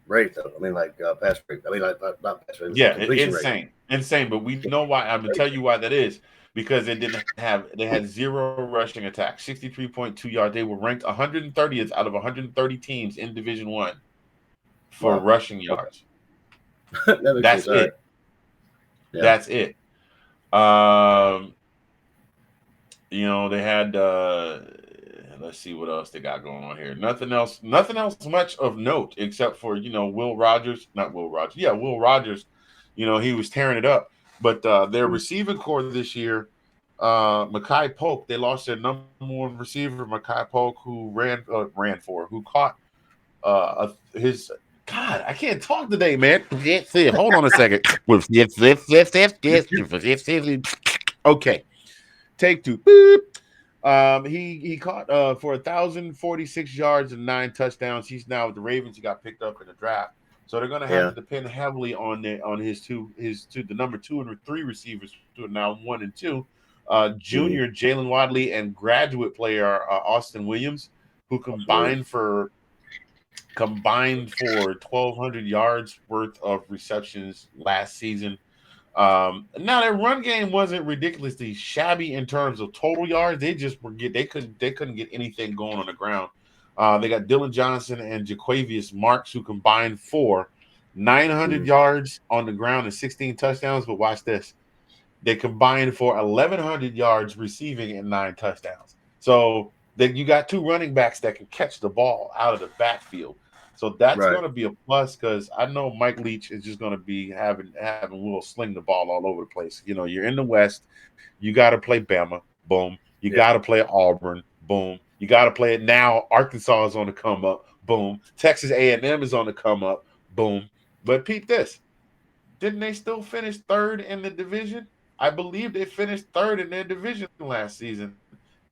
rate though. I mean, like pass rate. I mean, like not pass rate, yeah, completion rate. insane. But we know why. I'm gonna tell you why that is because they had zero rushing attacks, 63.2 yards. They were ranked 130th out of 130 teams in Division One for Wow. rushing yards. That makes That's sense. All right. it. Yeah. That's it. Um, they had let's see what else they got going on here. Nothing else much of note except for, Will Rogers, not Will Rogers. Yeah, Will Rogers, he was tearing it up. But their receiving core this year, Mekhi Polk, they lost their number one receiver, Mekhi Polk, who who caught his God, I can't talk today, man. Hold on a second. Okay. Take two. Boop. He caught for 1,046 yards and 9 touchdowns. He's now with the Ravens. He got picked up in the draft, so they're going to have to depend heavily on his two the number 2 and 3 receivers who are now 1 and 2. Junior Jalen Wadley and graduate player Austin Williams, who combined for 1,200 yards worth of receptions last season. Now their run game wasn't ridiculously shabby in terms of total yards. They just they couldn't get anything going on the ground. They got Dylan Johnson and Jaquavius Marks who combined for 900 yards on the ground and 16 touchdowns. But watch this. They combined for 1,100 yards receiving and 9 touchdowns. So you got 2 running backs that can catch the ball out of the backfield. So that's going to be a plus because I know Mike Leach is just going to be having Will sling the ball all over the place. You're in the West. You got to play Bama. Boom. You got to play Auburn. Boom. You got to play it now. Arkansas is on the come up. Boom. Texas A&M is on the come up. Boom. But peep this. Didn't they still finish 3rd in the division? I believe they finished 3rd in their division last season,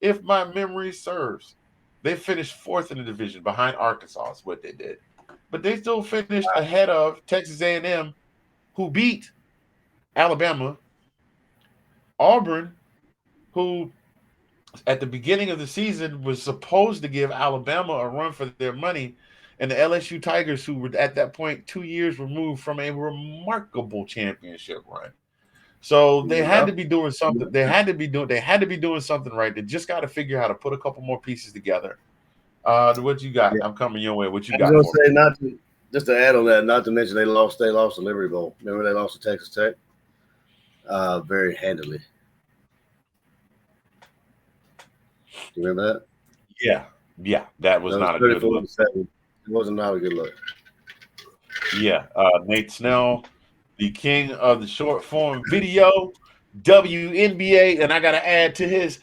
if my memory serves. They finished 4th in the division behind Arkansas is what they did. But they still finished ahead of Texas A&M, who beat Alabama, Auburn, who at the beginning of the season was supposed to give Alabama a run for their money, and the LSU Tigers, who were at that point 2 years removed from a remarkable championship run. So they had to be doing something. They had to be doing something right. They just got to figure out how to put a couple more pieces together. What you got? I'm coming your way. What you got? I was going to say just to add on that, not to mention they lost the Liberty Bowl. Remember they lost to Texas Tech very handily. Do you remember that? Yeah, that was not a good look. It wasn't not a good look. Yeah, Nate Snell, the king of the short form video, WNBA, and I gotta add to his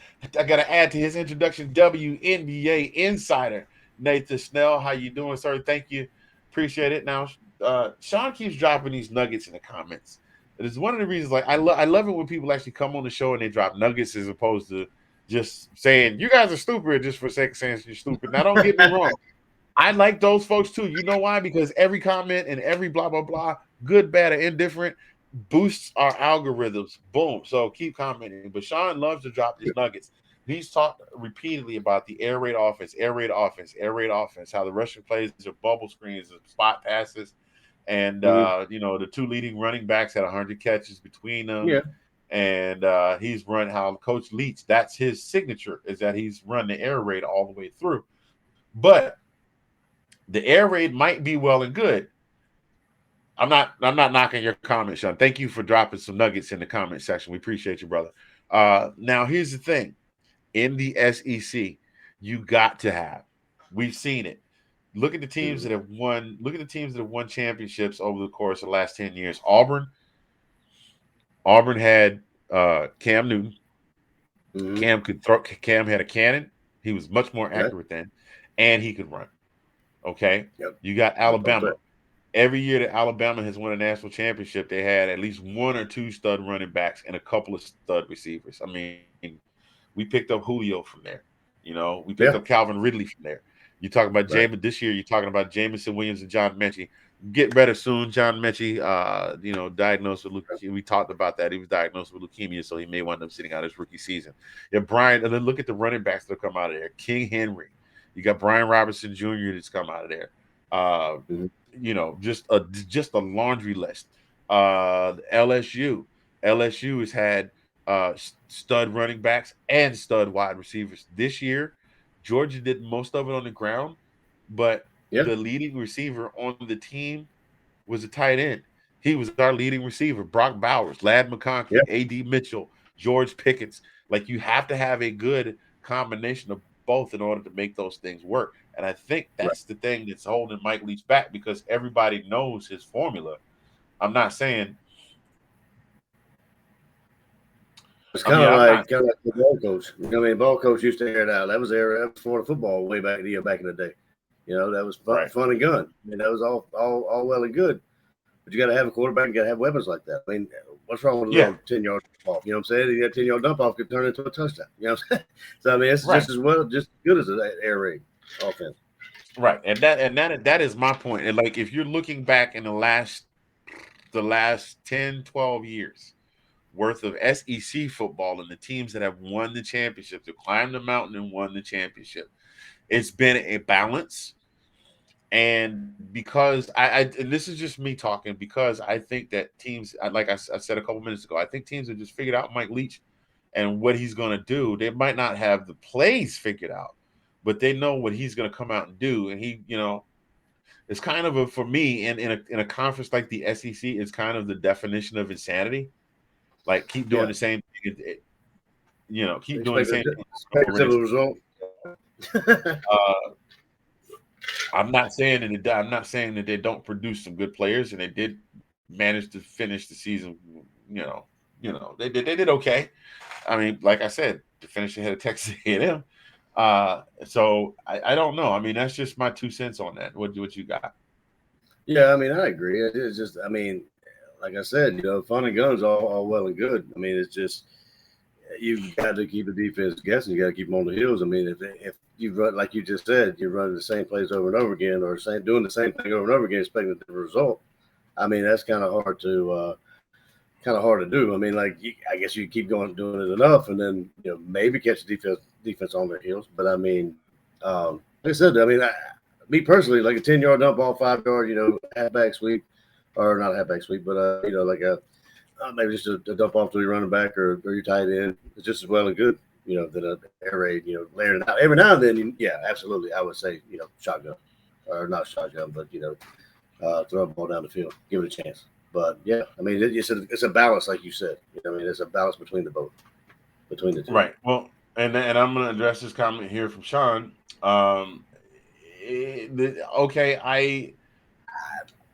introduction, WNBA insider, Nathan Snell. How you doing, sir? Thank you, appreciate it. Now, Sean keeps dropping these nuggets in the comments. It is one of the reasons. Like I love it when people actually come on the show and they drop nuggets as opposed to just saying you guys are stupid just for sake of saying you're stupid. Now, don't get me wrong. I like those folks too. You know why? Because every comment and every blah, blah, blah, good, bad, or indifferent, boosts our algorithms. Boom. So keep commenting. But Sean loves to drop these nuggets. He's talked repeatedly about the air raid offense, how the Russian plays are bubble screens and spot passes. And, the 2 leading running backs had 100 catches between them. Yeah. And he's run how Coach Leach, that's his signature, is that he's run the air raid all the way through. But the air raid might be well and good. I'm not knocking your comment, Sean. Thank you for dropping some nuggets in the comment section. We appreciate you, brother. Now here's the thing. In the SEC, you got to have. We've seen it. Look at the teams that have won. Look at the teams that have won championships over the course of the last 10 years. Auburn had Cam Newton. Cam could throw. Cam had a cannon. He was much more accurate then, and he could run. Okay. Yep. You got Alabama. Every year that Alabama has won a national championship, they had at least 1 or 2 stud running backs and a couple of stud receivers. I mean, we picked up Julio from there. We picked up Calvin Ridley from there. You talk about Right. this year. You're talking about Jamison Williams and John Mechie. Get better soon. John Mechie, diagnosed with leukemia. We talked about that. He was diagnosed with leukemia, so he may wind up sitting out his rookie season. Yeah, Brian, and then look at the running backs that come out of there. King Henry. You got Brian Robinson Jr. that's come out of there. Mhm. Just a laundry list. LSU has had stud running backs and stud wide receivers this year. Georgia did most of it on the ground, but Yeah. the leading receiver on the team was a tight end. He was our leading receiver. Brock Bowers, Lad Yeah. McConkey, A.D. Mitchell, George Pickens. Like, you have to have a good combination of both in order to make those things work. And I think Right. that's the thing that's holding Mike Leach back, because everybody knows his formula. I'm not saying. It's I mean, kind of I'm not. like the ball coach. You know what I mean? Ball coach used to air it out. That was Florida football way back back in the day. That was Right. fun and gun. I mean, that was all well and good. But you got to have a quarterback. You got to have weapons like that. I mean, what's wrong with a Yeah. little 10-yard dump off? You know what I'm saying? That 10-yard dump off could turn into a touchdown. You know what I'm saying? So I mean, it's Right. just as good as an air raid offense. Right. And that is my point. And like, if you're looking back in the last 10, 12 years worth of SEC football and the teams that have won the championship, that climbed the mountain and won the championship, it's been a balance. And because and this is just me talking, because I think that teams, like I said a couple minutes ago, I think teams have just figured out Mike Leach and what he's going to do. They might not have the plays figured out, but they know what he's going to come out and do. And he, it's kind of for me in a conference like the SEC, it's kind of the definition of insanity. Like, keep doing the same thing. Keep doing the same thing. Expect a similar result. I'm not saying that they don't produce some good players, and they did manage to finish the season. They did okay. I mean, like I said, to finish ahead of Texas A&M. So I don't know. I mean, that's just my 2 cents on that. What you got? Yeah, I mean, I agree. It's just, I mean, like I said, fun and guns all well and good. I mean, it's just you got to keep the defense guessing. You got to keep them on the heels. I mean, if you run like you just said, you're running the same plays over and over again, or doing the same thing over and over again, expecting a different result. I mean, that's kind of hard to do. I mean, like I guess you keep going doing it enough, and then maybe catch the defense on their heels. But I mean, like I said, I mean, me personally, like a 10-yard dump ball, 5-yard, halfback sweep, or not a halfback sweep, but like a maybe just a dump off to your running back or your tight end. It's just as well and good, than an air raid, layering it out. Every now and then, yeah, absolutely. I would say, shotgun, or not shotgun, but, throw a ball down the field, give it a chance. But, yeah, I mean, it's a balance, like you said. I mean, it's a balance between the two. Right. Well, and I'm going to address this comment here from Sean. Okay,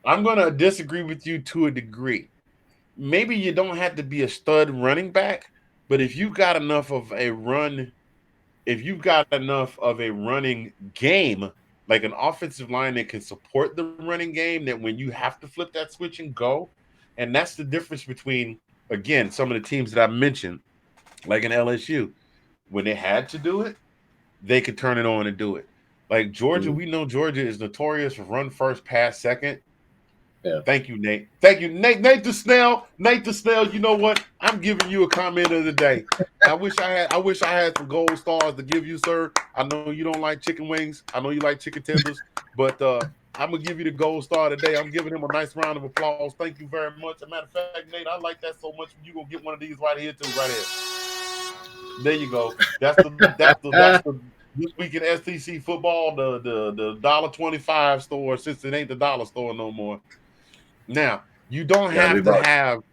I'm going to disagree with you to a degree. Maybe you don't have to be a stud running back, but if you've got enough of a running game, like an offensive line that can support the running game, that when you have to flip that switch and go, and that's the difference between, again, some of the teams that I mentioned, like in LSU, when they had to do it, they could turn it on and do it. Like Georgia, we know Georgia is notorious for run first, pass second. Yeah. Thank you, Nate. Thank you, Nate. Nate the Snail. You know what? I'm giving you a comment of the day. I wish I had some gold stars to give you, sir. I know you don't like chicken wings. I know you like chicken tenders, but I'm gonna give you the gold star today. I'm giving him a nice round of applause. Thank you very much. As a matter of fact, Nate, I like that so much. You gonna get one of these right here too, right here. There you go. That's the this week in SEC football, the $1.25 store, since it ain't the dollar store no more. Now, you don't have to have,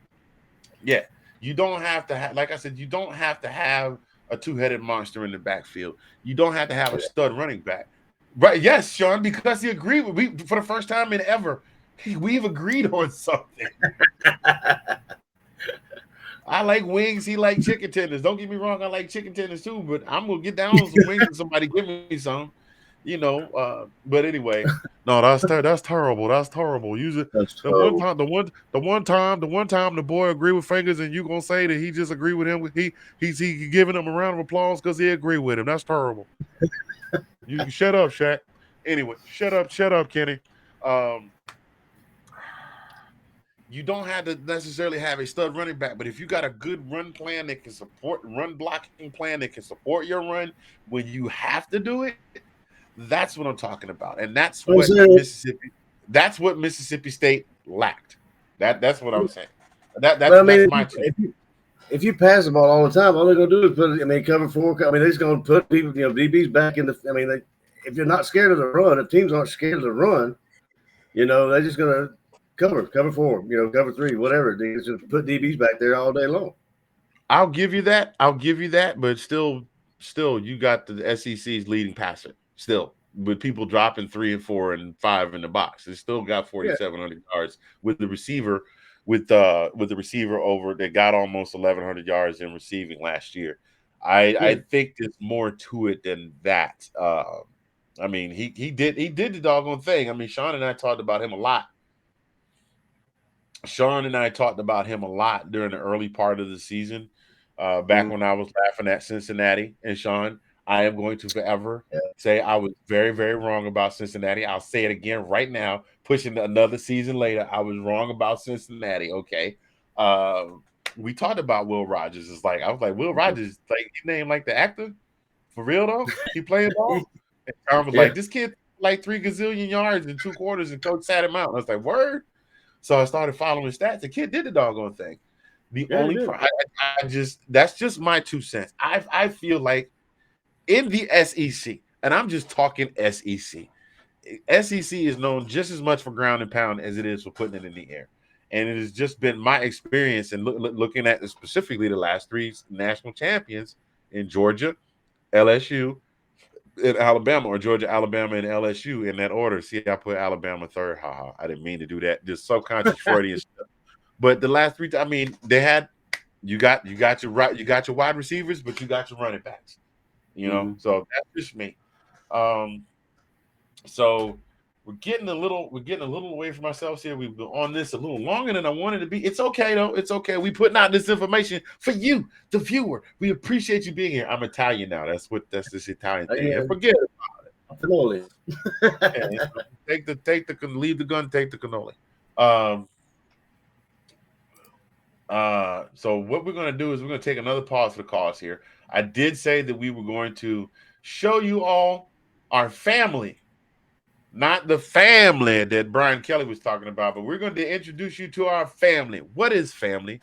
like I said, you don't have to have a two-headed monster in the backfield. You don't have to have a stud running back. Right? Yes, Sean, because he agreed with me for the first time in ever. We've agreed on something. I like wings. He like chicken tenders. Don't get me wrong. I like chicken tenders too, but I'm going to get down on some wings and somebody give me some. But anyway, no, that's terrible. That's terrible. Usually, the one time the boy agreed with Fingaz, and you gonna say that he just agreed with him. He's giving him a round of applause because he agreed with him. That's terrible. You shut up, Shaq. Anyway, shut up, Kenny. Um, you don't have to necessarily have a stud running back, but if you got a good run plan that can support run blocking plan that can support your run when you have to do it, that's what I'm talking about. And I'm saying, that's what Mississippi State lacked. That's what I'm saying. but I That's mean, my two. if you pass the ball all the time, all they're gonna do is put it. I mean, cover four. I mean, they're just gonna put people, DBs back in the. I mean, if you're not scared of the run, if teams aren't scared of the run, they're just gonna cover four, cover three, whatever. They just put DBs back there all day long. I'll give you that. I'll give you that, but still, you got the SEC's leading passer. Still, with people dropping 3 and 4 and 5 in the box, it still got Yeah, 4,700 yards with the receiver, with the receiver over that got almost 1,100 yards in receiving last year. I yeah, think there's more to it than that. I mean, he did the doggone thing. I mean, Sean and I talked about him a lot. Sean and I talked about him a lot during the early part of the season, back mhm, when I was laughing at Cincinnati. And Sean, I am going to forever yeah, say I was very, very wrong about Cincinnati. I'll say it again right now, pushing another season later. I was wrong about Cincinnati. Okay. Uh, we talked about Will Rogers. It's like I was like, Will mhm. Rogers, like he named like the actor for real though. He playing ball. And Tom was Yeah, like, this kid like 3 gazillion yards in 2 quarters, and coach sat him out. And I was like, word. So I started following stats. The kid did the doggone thing. The yeah, they only did. I just that's just my 2 cents. I feel like in the SEC, and I'm just talking SEC. SEC is known just as much for ground and pound as it is for putting it in the air. And it has just been my experience and looking at specifically the last three national champions in Georgia, LSU, in Alabama, or Georgia, Alabama, and LSU in that order. See, I put Alabama third. Haha, I didn't mean to do that. Just subconscious Freudian stuff. But the last three, I mean, they had you got your right, you got your wide receivers, but you got your running backs. Hmm. So that's just me. Um, so we're getting a little away from ourselves here. We've been on this a little longer than I wanted to be. It's okay though. It's okay. We putting out this information for you, the viewer. We appreciate you being here. I'm Italian now. That's this Italian thing. And Yeah, forget it. cannoli. Man. Take the leave the gun, take the cannoli. Um, so what we're going to do is we're going to take another pause for the cause here. I did say that we were going to show you all our family, not the family that Brian Kelly was talking about, but we're going to introduce you to our family. What is family?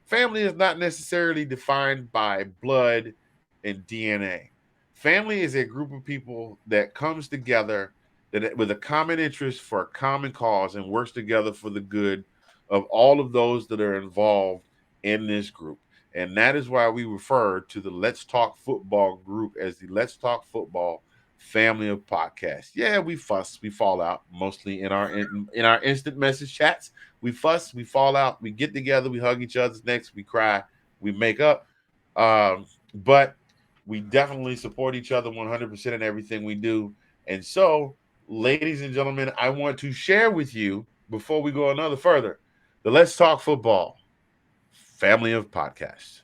Family is not necessarily defined by blood and DNA. Family is a group of people that comes together that with a common interest for a common cause and works together for the good of all of those that are involved in this group. And that is why we refer to the Let's Talk Football group as the Let's Talk Football family of podcasts. Yeah, we fuss, we fall out mostly in our instant message chats. We fuss, we fall out, we get together, we hug each other's necks, we cry, we make up. But we definitely support each other 100% in everything we do. And so, ladies and gentlemen, I want to share with you before we go another further the Let's Talk Football family of podcasts.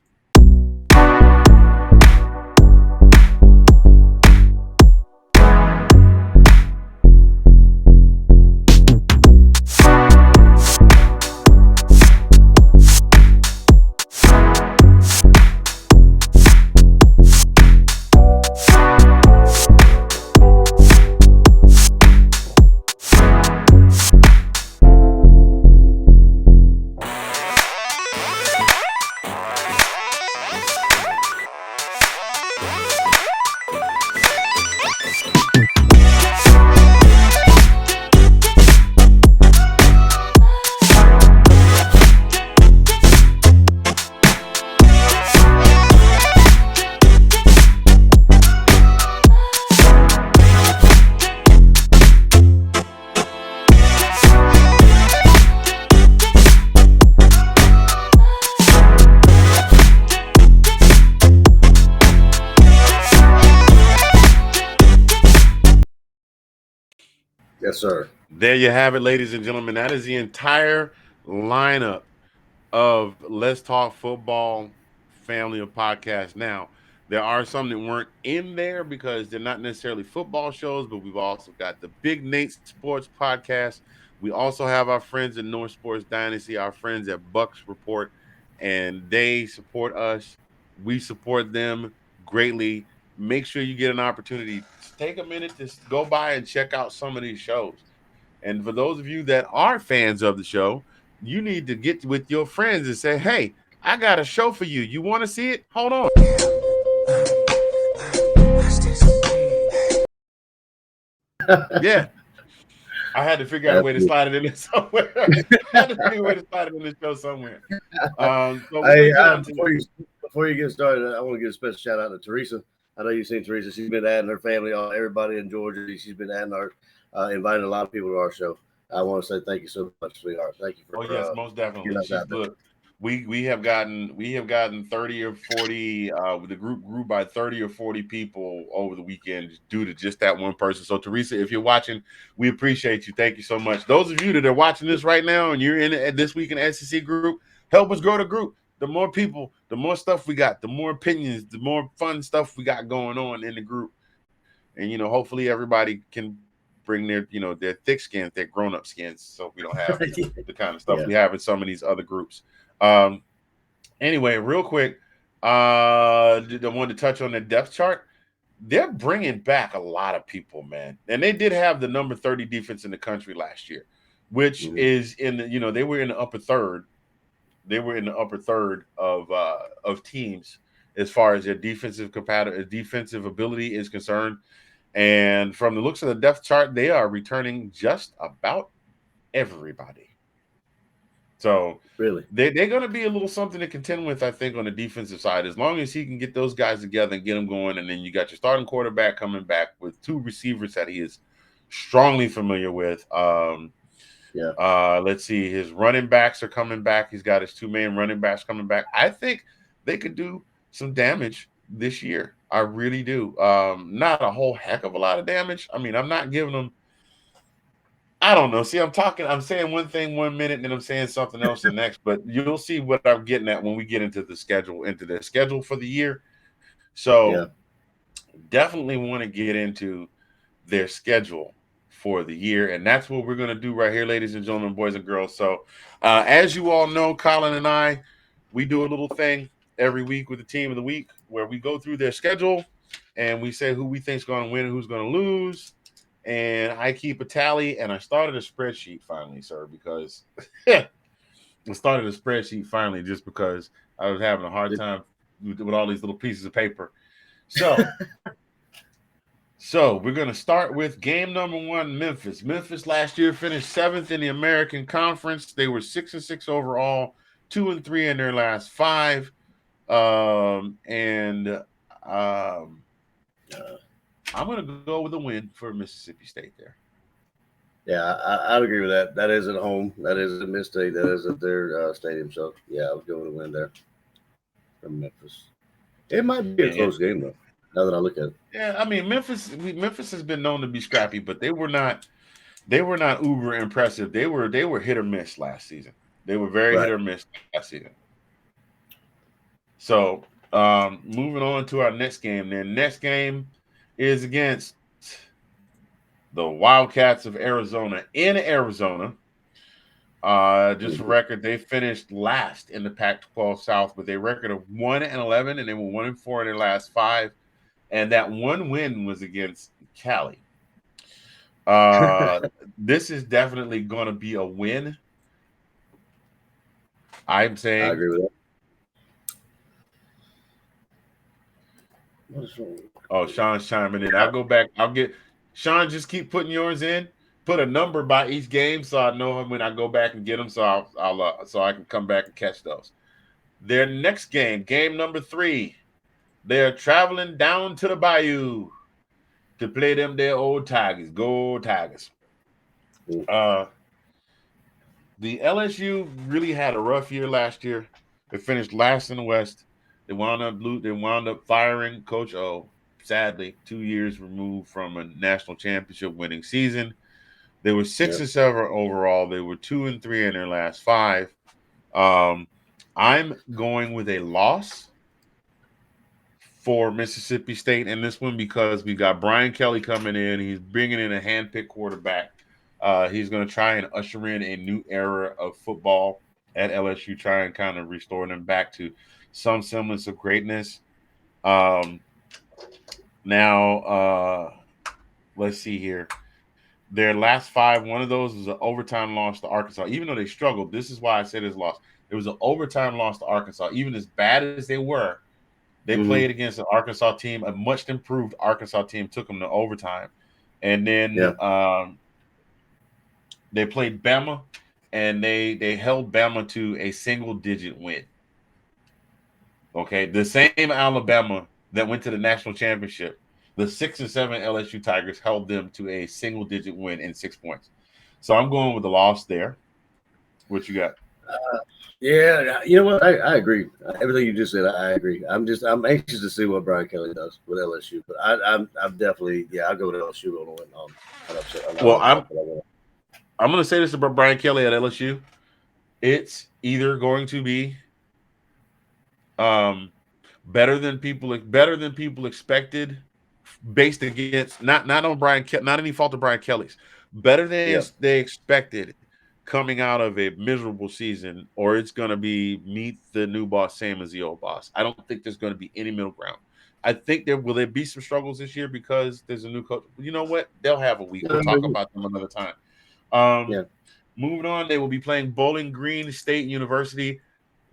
Yes, sir. There you have it, ladies and gentlemen. That is the entire lineup of Let's Talk Football family of podcasts. Now, There are some that weren't in there because they're not necessarily football shows, but we've also got the Big Nate Sports Podcast. We also have our friends in North Sports Dynasty, our friends at Bucks Report, and they support us. We support them greatly. Make sure you get an opportunity to take a minute to go by and check out some of these shows. And for those of you that are fans of the show, you need to get with your friends and say, hey, I got a show for you. You want to see it? Hold on. Yeah. I had to figure out a way to slide it in there somewhere. I had to figure a way to slide it in the show somewhere. So we're Hey, gonna get on to before you get started, I want to give a special shout out to Teresa. I know you've seen Teresa. She's been adding her family, everybody in Georgia. She's been adding inviting a lot of people to our show. I want to say thank you so much, sweetheart. Thank you for Oh yes, most definitely. getting us She's out there. look, we have gotten 30 or 40 the group grew by 30 or 40 people over the weekend due to just that one person. So Teresa, if you're watching, we appreciate you. Thank you so much. Those of you that are watching this right now and you're in this week in SEC group, help us grow the group. The more people, the more stuff we got, the more opinions, the more fun stuff we got going on in the group. And hopefully everybody can bring their thick skins, their grown-up skins, so we don't have the kind of stuff Yeah. we have in some of these other groups. Anyway, real quick, I wanted to touch on the depth chart. They're bringing back a lot of people, man, and they did have the number 30 defense in the country last year, which is in the they were in the upper third. They were in the upper third of teams as far as their defensive ability is concerned. And from the looks of the depth chart, they are returning just about everybody. So Really? they're going to be a little something to contend with, I think, on the defensive side, as long as he can get those guys together and get them going. And then you got your starting quarterback coming back with two receivers that he is strongly familiar with. Let's see, his running backs are coming back. He's got his two main running backs coming back. I think they could do some damage this year. I really do. Not a whole heck of a lot of damage. I mean, I'm not giving them. I don't know. See, I'm saying one thing 1 minute, and then I'm saying something else the next. But you'll see what I'm getting at when we get into their schedule for the year. So definitely want to get into their schedule for the year, and that's what we're going to do right here, ladies and gentlemen, boys and girls. So as you all know, Collin and I, we do a little thing every week with the team of the week where we go through their schedule and we say who we think is going to win and who's going to lose, and I keep a tally. And I started a spreadsheet finally, sir, because I started a spreadsheet finally just because I was having a hard time with all these little pieces of paper. So we're going to start with game number 1, Memphis. Memphis last year finished 7th in the American Conference. They were 6-6 overall, 2-3 in their last 5. I'm going to go with a win for Mississippi State there. Yeah, I'd agree with that. That is at home. That is at Mista. That is at their stadium. So, yeah, I was going to win there from Memphis. It might be a close game, though, now that I look at it. Yeah, I mean, Memphis has been known to be scrappy, but they were not uber impressive. They were hit or miss last season. They were very hit or miss last season. So, moving on to our next game. Their next game is against the Wildcats of Arizona in Arizona. Just for record, they finished last in the Pac-12 South with a record of 1-11, and they were 1-4 in their last 5. And that one win was against Cali. This is definitely going to be a win. I'm saying. I agree with that. Oh, Sean's chiming in. I'll go back. I'll get Sean. Just keep putting yours in. Put a number by each game so I know when I go back and get them. So so I can come back and catch those. Their next game, game number 3, they're traveling down to the Bayou to play them their old Tigers. Go Tigers. The LSU really had a rough year last year. They finished last in the West. They wound up firing Coach O. Sadly, 2 years removed from a national championship winning season. They were 6-7 overall. They were 2-3 in their last 5. I'm going with a loss for Mississippi State in this one because we got Brian Kelly coming in. He's bringing in a handpicked quarterback. He's going to try and usher in a new era of football at LSU, try and kind of restore them back to some semblance of greatness. Now, let's see here. Their last 5, one of those was an overtime loss to Arkansas. Even though they struggled, this is why I said it's lost. It was an overtime loss to Arkansas. Even as bad as they were, they played against an Arkansas team, a much improved Arkansas team, took them to overtime. And then they played Bama, and they held Bama to a single-digit win. Okay, the same Alabama that went to the national championship, the 6-7 LSU Tigers held them to a single-digit win in 6 points. So I'm going with the loss there. What you got? Yeah, you know what? I agree. Everything you just said, I agree. I'm anxious to see what Brian Kelly does with LSU. But I'm definitely I'll go with LSU on the win. Well, I'm going to say this about Brian Kelly at LSU. It's either going to be better than people expected, based against not on not any fault of Brian Kelly's, better than they expected coming out of a miserable season, or it's going to be meet the new boss same as the old boss. I don't think there's going to be any middle ground. I think there be some struggles this year because there's a new coach. You know what? They'll have a week. We'll talk about them another time. Moving on, they will be playing Bowling Green State University.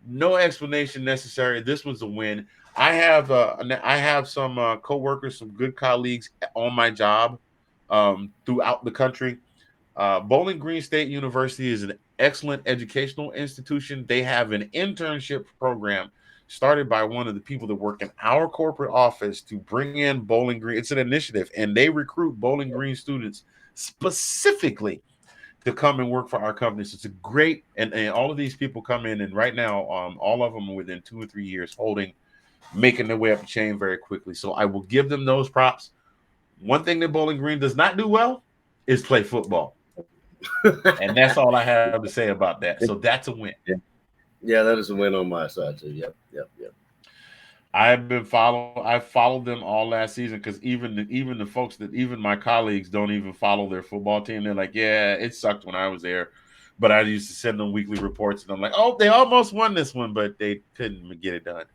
No explanation necessary. This was a win. I have some co-workers, some good colleagues on my job throughout the country. Bowling Green State University is an excellent educational institution. They have an internship program started by one of the people that work in our corporate office to bring in Bowling Green. It's an initiative, and they recruit Bowling Green students specifically to come and work for our company. So it's a great, and all of these people come in, and right now, all of them are within 2 or 3 years making their way up the chain very quickly. So I will give them those props. One thing that Bowling Green does not do well is play football. And that's all I have to say about that. So that's a win. Yeah, that is a win on my side too. Yep. I followed them all last season because even the folks that even my colleagues don't even follow their football team. They're like, yeah, it sucked when I was there, but I used to send them weekly reports, and I'm like, oh, they almost won this one, but they couldn't get it done.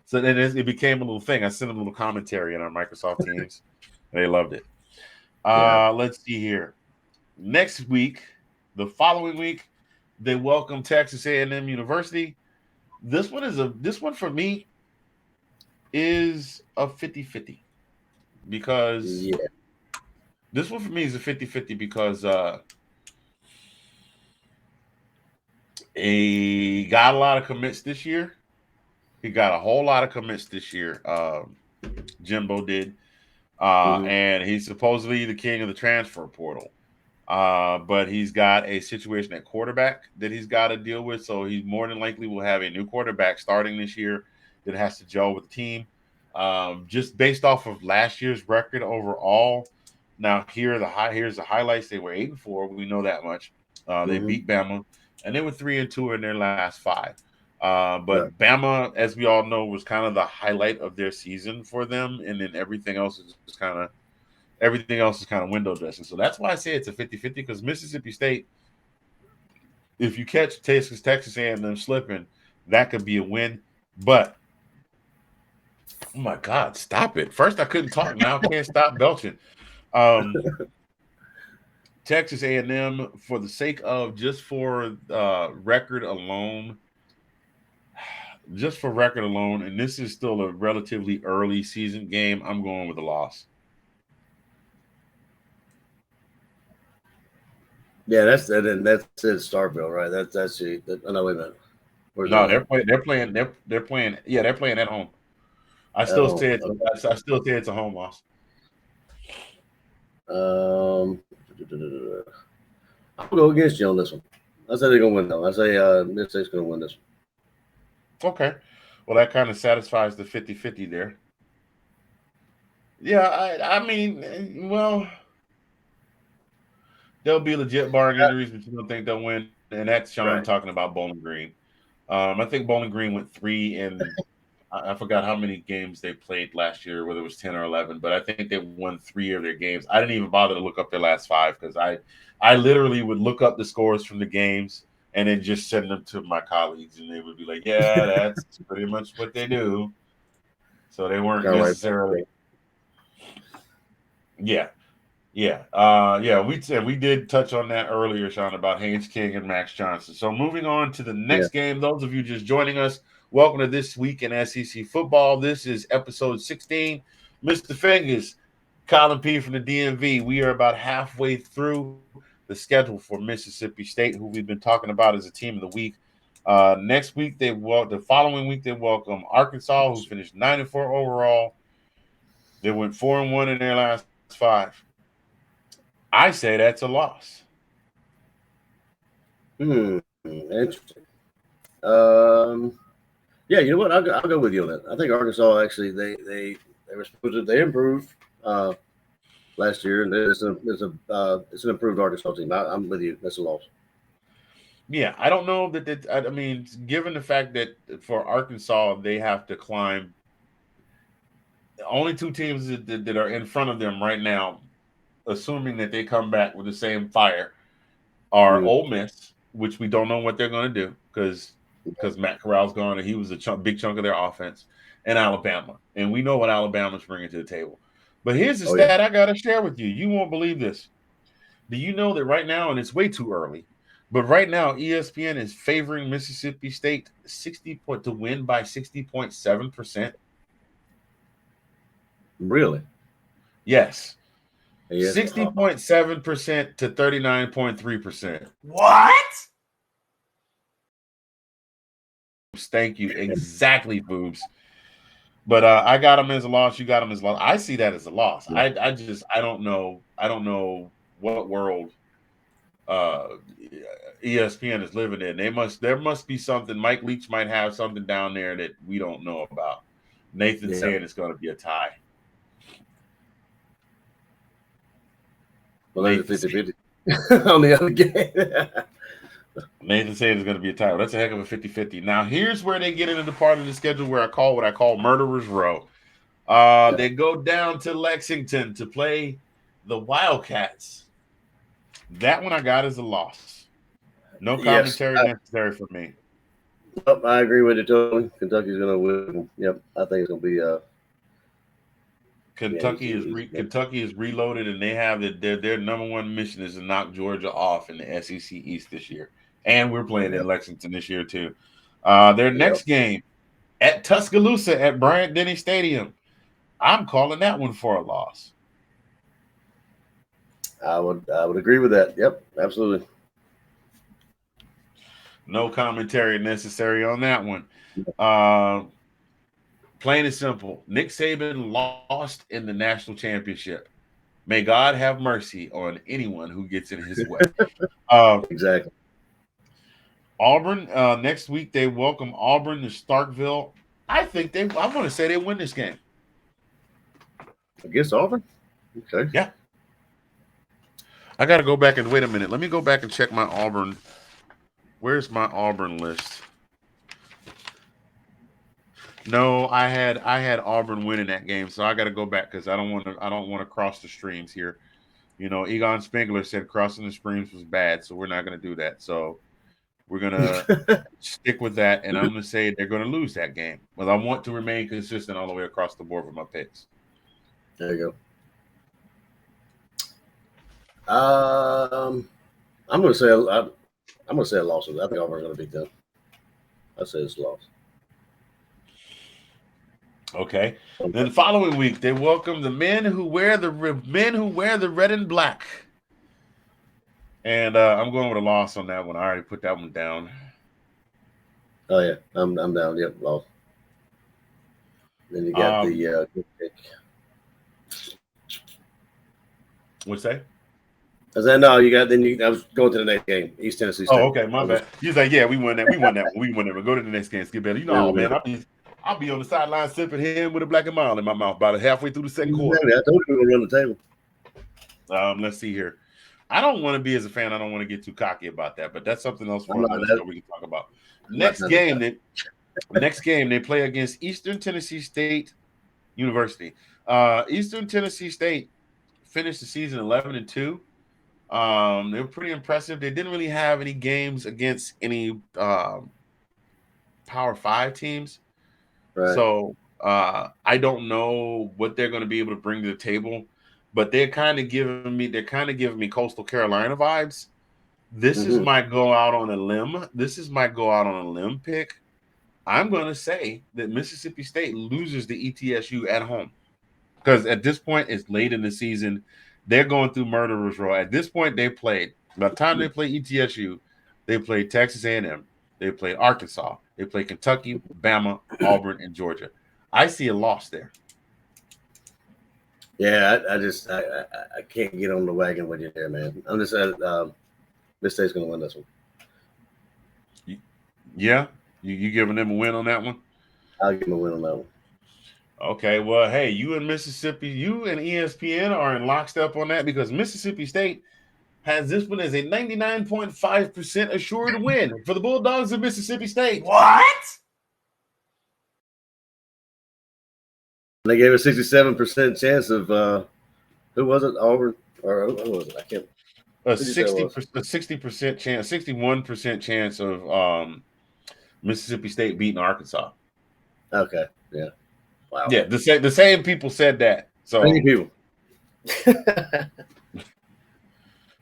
So then it became a little thing. I sent them a little commentary in our Microsoft Teams. They loved it. Let's see here. Next week, the following week, they welcome Texas A&M University. This one for me is a 50-50 because this one for me is a 50-50 because he got a lot of commits this year. He got a whole lot of commits this year. Jimbo did. And he's supposedly the king of the transfer portal. But he's got a situation at quarterback that he's got to deal with. So he more than likely will have a new quarterback starting this year that has to gel with the team. Just based off of last year's record overall. Now here's the highlights. They were 8-4. We know that much. They beat Bama, and they were 3-2 in their last 5. But Bama, as we all know, was kind of the highlight of their season for them, and then everything else is kind of window dressing. So that's why I say it's a 50-50 because Mississippi State, if you catch Texas A&M slipping, that could be a win. But oh my God, stop it! First I couldn't talk, now I can't stop belching. Texas A&M, for the sake of record alone. Just for record alone, and this is still a relatively early season game, I'm going with the loss. Yeah, that's it. Starkville, right? That's it. No, wait a minute. No, they're playing at home. I still say it's a home loss. I'll go against you on this one. I say they're gonna win though. I say Mid-State's gonna win this one. Okay. Well, that kind of satisfies the 50-50 there. Yeah, I mean, well, they'll be legit barring injuries, but you don't think they'll win. And that's Sean talking about Bowling Green. I think Bowling Green went 3-4 I forgot how many games they played last year, whether it was 10 or 11, but I think they won 3 of their games. I didn't even bother to look up their last 5 because I literally would look up the scores from the games and then just send them to my colleagues, and they would be like, "Yeah, that's pretty much what they do." So they weren't All right. necessarily, yeah, yeah, yeah. We did touch on that earlier, Sean, about Haynes King and Max Johnson. So moving on to the next game, those of you just joining us, welcome to This Week in SEC Football. This is episode 16. Mr. Fingaz, Collin P from the DMV. We are about halfway through the schedule for Mississippi State, who we've been talking about as a team of the week. Next week, the following week, they welcome Arkansas, who finished 9-4 overall. They went 4-1 in their last 5. I say that's a loss. Interesting. Yeah, you know what? I'll go with you on that. I think Arkansas actually they were supposed to they improved last year, and it's an improved Arkansas team. I'm with you. That's a loss. Yeah, I don't know that. I mean, given the fact that for Arkansas they have to climb, the only 2 teams that are in front of them right now, assuming that they come back with the same fire, are Ole Miss, which we don't know what they're going to do because Matt Corral's gone and he was a big chunk of their offense, and Alabama. And we know what Alabama's bringing to the table. But here's the stat I got to share with you. You won't believe this. Do you know that right now, and it's way too early, but right now ESPN is favoring Mississippi State to win by 60.7%? Really? Yes. Yes. 60.7% to 39.3%. What? Thank you. Exactly, Boobs. But I got them as a loss. You got them as a loss. I see that as a loss. Yeah. I don't know. I don't know what world ESPN is living in. There must be something. Mike Leach might have something down there that we don't know about. Nathan saying it's going to be a tie. Well, there's 50-50 on the other game. Nathan saying it's going to be a tie. Well, that's a heck of a 50-50. Now, here's where they get into the part of the schedule where I call Murderer's Row. They go down to Lexington to play the Wildcats. That one I got as a loss. No commentary necessary for me. Yep, I agree with you, Tony. Kentucky's going to win. Yep, I think it's going to be Kentucky is reloaded, and they have their number one mission is to knock Georgia off in the SEC East this year. And we're playing in Lexington this year too. Their next game at Tuscaloosa at Bryant-Denny Stadium. I'm calling that one for a loss. I would agree with that. Yep, absolutely. No commentary necessary on that one. Plain and simple. Nick Saban lost in the national championship. May God have mercy on anyone who gets in his way. Exactly. Auburn, next week they welcome Auburn to Starkville. I want to say they win this game. Against Auburn? Okay. Yeah. I got to go back and wait a minute. Let me go back and check my Auburn. Where's my Auburn list? No, I had Auburn winning that game, so I got to go back because I don't want to cross the streams here. You know, Egon Spengler said crossing the streams was bad, so we're not going to do that. So we're going to stick with that, and I'm going to say they're going to lose that game. But I want to remain consistent all the way across the board with my picks. There you go. I'm going to say a loss. I think Auburn's going to beat them. I say it's a loss. Okay. Then the following week, they welcome the men who wear the red and black. And I'm going with a loss on that one. I already put that one down. Oh yeah, I'm down. Yep, loss. Then you got the good pick. What's that? I said no. I was going to the next game, East Tennessee State. Oh, okay, my bad. He's like, yeah, we won that. We won that one. Go to the next game. Skip better. You know, man. I'll be on the sideline sipping him with a black and mild in my mouth about halfway through the second quarter. I told you we were on the table. Let's see here. I don't want to be as a fan. I don't want to get too cocky about that, but that's something else for another show we can talk about. Next game Next game, they play against Eastern Tennessee State University. Eastern Tennessee State finished the season 11-2. They were pretty impressive. They didn't really have any games against any Power 5 teams. Right. So I don't know what they're going to be able to bring to the table, but they're kind of giving me Coastal Carolina vibes. This is my go out on a limb. This is my go out on a limb pick. I'm going to say that Mississippi State loses to ETSU at home because at this point it's late in the season. They're going through murderer's row. At this point, by the time they play ETSU, they played Texas A&M, they played Arkansas, they played Kentucky, Bama, Auburn, and Georgia. I see a loss there. Yeah, I can't get on the wagon with you there, man. I'm just Miss State's going to win this one. Yeah, you giving them a win on that one? I'll give them a win on that one. Okay, well, hey, you and ESPN are in lockstep on that because Mississippi State has this one as a 99.5% assured win for the Bulldogs of Mississippi State. What? They gave a 67% chance of who was it? Auburn or who was it? I can't. A 60% chance, 61% chance of Mississippi State beating Arkansas. Okay, yeah, wow. Yeah, the same people said that. So many people.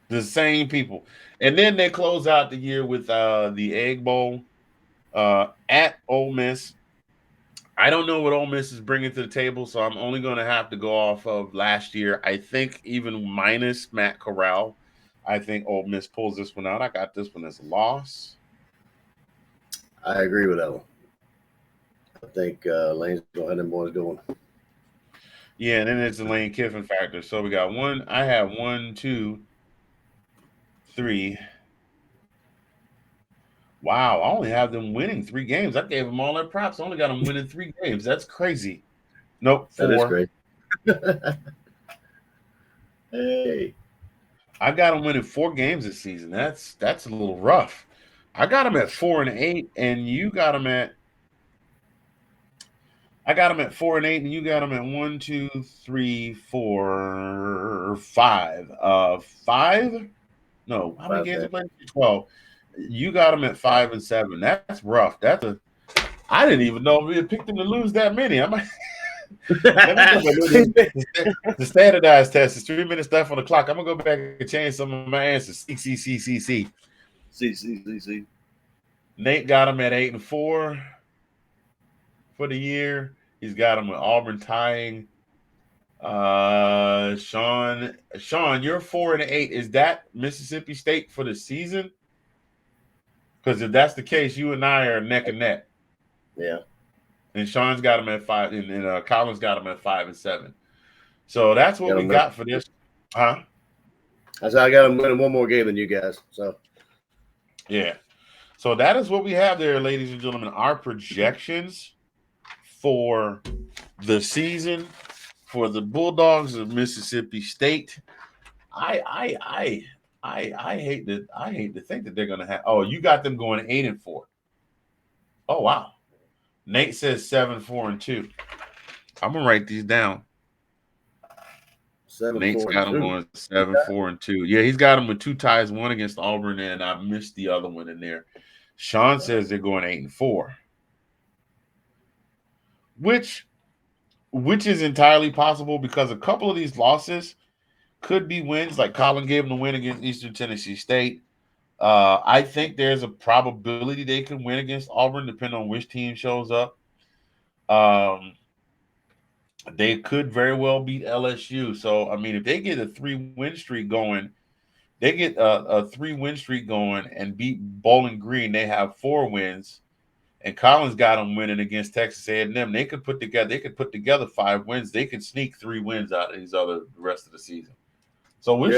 The same people, and then they close out the year with the Egg Bowl at Ole Miss. I don't know what Ole Miss is bringing to the table, so I'm only going to have to go off of last year. I think even minus Matt Corral, I think Ole Miss pulls this one out. I got this one as a loss. I agree with that one. I think Lane's going to have them boys going. Yeah, and then it's the Lane Kiffin factor. So we got one. I have 1, 2, 3. Wow, I only have them winning 3 games. I gave them all their props. I only got them winning 3 games. That's crazy. Nope, 4. That is great. Hey. I got them winning 4 games this season. That's a little rough. I got them at 4-8, and you got them at. I got them at 4-8, and you got them at 1, 2, 3, 4, 5. 5? No, how many games you played? 12. You got them at 5-7. That's rough. I didn't even know we had picked them to lose that many. I might. The standardized test is 3 minutes left on the clock. I'm gonna go back and change some of my answers. C. Nate got him at 8-4 for the year. He's got him with Auburn tying. Sean, you're 4-8. Is that Mississippi State for the season? Because if that's the case, you and I are neck and neck. Yeah. And Sean's got him at 5, and Colin's got him at 5-7. So that's what we got for this. Huh? I said I got him winning one more game than you guys. So yeah. So that is what we have there, ladies and gentlemen. Our projections for the season for the Bulldogs of Mississippi State. I hate to think that they're gonna have. Oh, you got them going 8-4. Oh wow. Nate says 7-4-2. I'm gonna write these down. Nate's got him going 7-4-2. Yeah, he's got him with 2 ties, one against Auburn, and I missed the other one in there. Sean says they're going 8-4, which is entirely possible because a couple of these losses could be wins. Like Collin gave them the win against Eastern Tennessee State. I think there's a probability they can win against Auburn, depending on which team shows up. They could very well beat LSU. So, I mean, if they get a 3-win streak going, they get a 3-win streak going and beat Bowling Green, they have 4 wins. And Collins got them winning against Texas A&M. They could put together 5 wins. They could sneak 3 wins out of the rest of the season. So we'll see.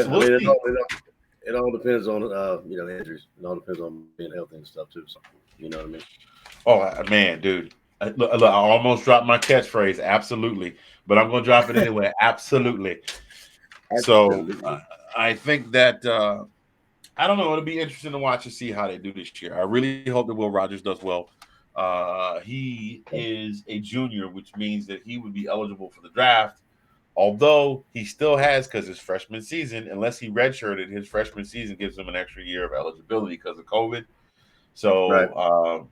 It all depends on injuries. It all depends on being healthy and stuff too. So, you know what I mean? Oh man, dude. Look, I almost dropped my catchphrase. Absolutely. But I'm going to drop it anyway. Absolutely. So I think that I don't know. It'll be interesting to watch and see how they do this year. I really hope that Will Rogers does well. He is a junior, which means that he would be eligible for the draft. Although he still has, because his freshman season, unless he redshirted, his freshman season gives him an extra year of eligibility because of COVID. So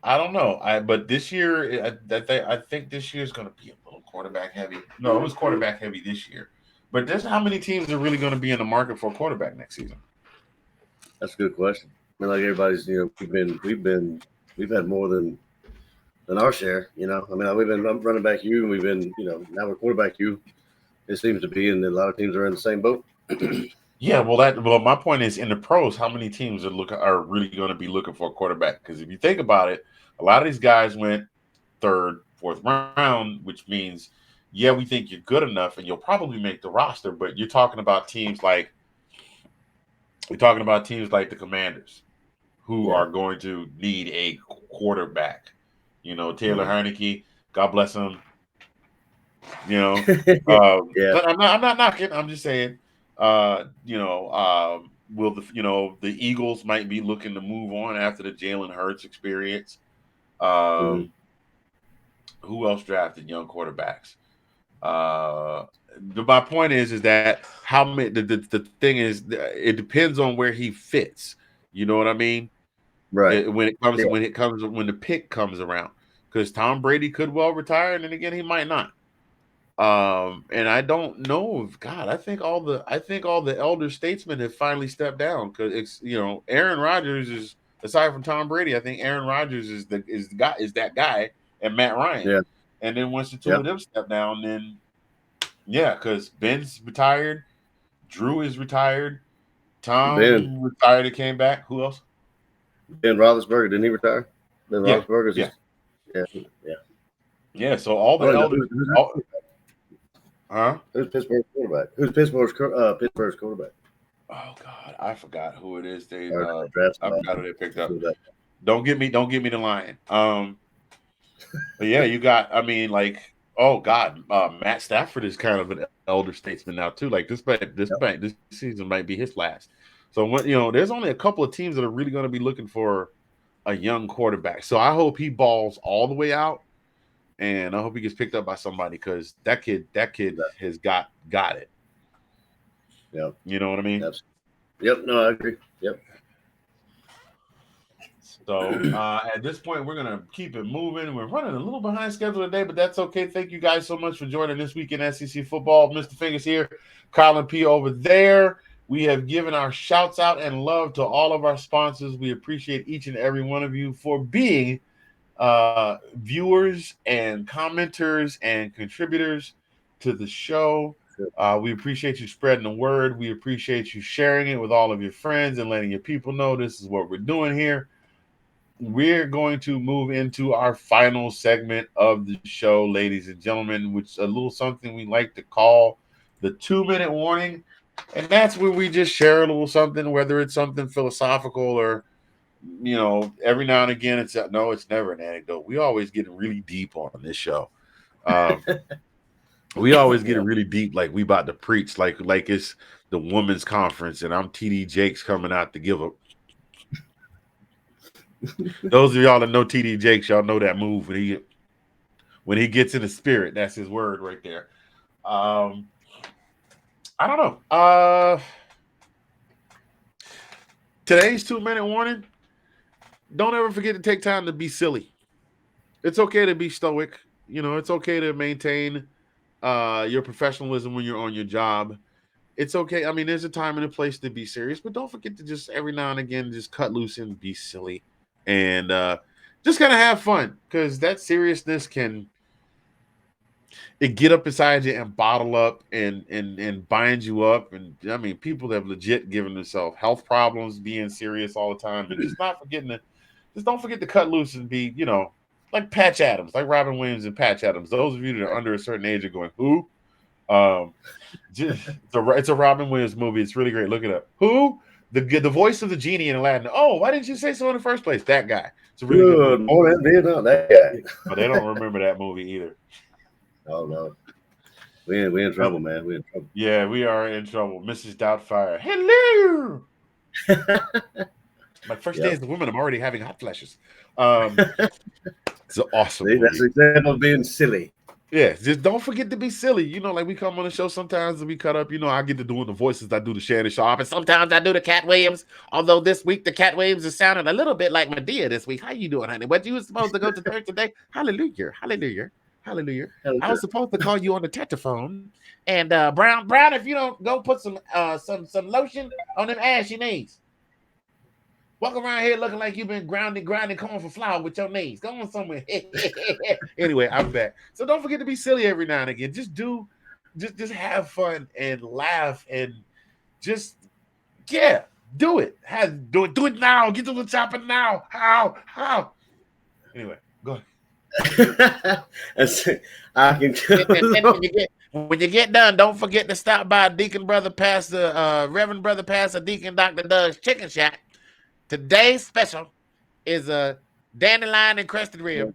I don't know. But this year, I think this year is going to be a little quarterback heavy. No, it was quarterback heavy this year. But there's how many teams are really going to be in the market for a quarterback next season? That's a good question. I mean, like everybody's, we've had more than our share. You know, I mean, we've been running back you, and we've been, now we're quarterback you. It seems to be, and a lot of teams are in the same boat. Yeah, well, my point is, in the pros, how many teams are really going to be looking for a quarterback? Because if you think about it, a lot of these guys went third, fourth round, which means, yeah, we think you're good enough, and you'll probably make the roster. But you're talking about teams like the Commanders, who are going to need a quarterback. Taylor Heineke, God bless him. But I'm not knocking. I'm just saying, will the Eagles might be looking to move on after the Jalen Hurts experience. Who else drafted young quarterbacks? My point is that how many? The thing is, it depends on where he fits. You know what I mean? Right. When the pick comes around, because Tom Brady could well retire, and then again he might not. And I don't know if I think all the elder statesmen have finally stepped down, because it's Aaron Rodgers is, aside from Tom Brady, I think Aaron Rodgers is that guy, and Matt Ryan. Yeah. And then once the two of them step down, then because Ben's retired, Drew is retired, Tom retired and came back. Who else? Ben Roethlisberger, didn't he retire? Ben Roethlisberger's yeah. So all the elders. Who's Pittsburgh's quarterback? Who's Pittsburgh's quarterback? Oh God, I forgot who it is. I forgot who they picked up. Don't get me the lion. But yeah, you got. I mean, oh God, Matt Stafford is kind of an elder statesman now too. Like this season might be his last. So there's only a couple of teams that are really going to be looking for a young quarterback. So I hope he balls all the way out. And I hope he gets picked up by somebody, because that kid has got it. Yep. You know what I mean? Yep. No, I agree. Yep. So at this point, we're gonna keep it moving. We're running a little behind schedule today, but that's okay. Thank you guys so much for joining this week in SEC football. Mr. Fingaz here, Collin P over there. We have given our shouts out and love to all of our sponsors. We appreciate each and every one of you for being viewers and commenters and contributors to the show. We appreciate you spreading the word. We appreciate you sharing it with all of your friends and letting your people know this is what we're doing here. We're going to move into our final segment of the show, ladies and gentlemen, which is a little something we like to call the 2-minute warning. And that's where we just share a little something, whether it's something philosophical or every now and again, it's never an anecdote. We always get really deep on this show. We always get really deep, like we about to preach, like it's the women's conference, and I'm TD Jakes coming out to give a. Those of y'all that know TD Jakes, y'all know that move when he gets in the spirit. That's his word right there. I don't know. Today's 2-minute warning. Don't ever forget to take time to be silly. It's okay to be stoic. It's okay to maintain your professionalism when you're on your job. It's okay. I mean, there's a time and a place to be serious, but don't forget to just every now and again just cut loose and be silly, and just kind of have fun, because that seriousness can get up inside you and bottle up and bind you up. And I mean, people have legit given themselves health problems being serious all the time, and just don't forget to cut loose and be, like Patch Adams, like Robin Williams and Patch Adams. Those of you that are under a certain age are going, who? It's a Robin Williams movie. It's really great. Look it up. Who? The voice of the genie in Aladdin. Oh, why didn't you say so in the first place? That guy. It's a really good movie. More than Vietnam, that guy. But they don't remember that movie either. Oh no. We're in trouble, man. We're in trouble. Yeah, we are in trouble. Mrs. Doubtfire. Hello. My first day Yep. as a woman, I'm already having hot flashes. It's an awesome See, that's movie. an example of being silly. Yeah, just don't forget to be silly. Like we come on the show sometimes and we cut up. I get to doing the voices. I do the Shannon Sharp, and sometimes I do the Cat Williams. Although this week the Cat Williams is sounding a little bit like Medea this week. How you doing, honey? What you was supposed to go to church today? Hallelujah, hallelujah, hallelujah. I was supposed to call you on the tetraphone. And Brown, if you don't go put some lotion on them ashy knees. Walk around here looking like you've been grinding corn for flour with your knees. Go on somewhere. Anyway, I'm back. So don't forget to be silly every now and again. Just have fun and laugh and just do it. Do it now. Get to the chopping now. How? Anyway, go ahead. I can tell. When you get done, don't forget to stop by Deacon Brother Pastor, Reverend Brother Pastor Deacon Dr. Doug's Chicken Shack. Today's special is a dandelion and crested rib.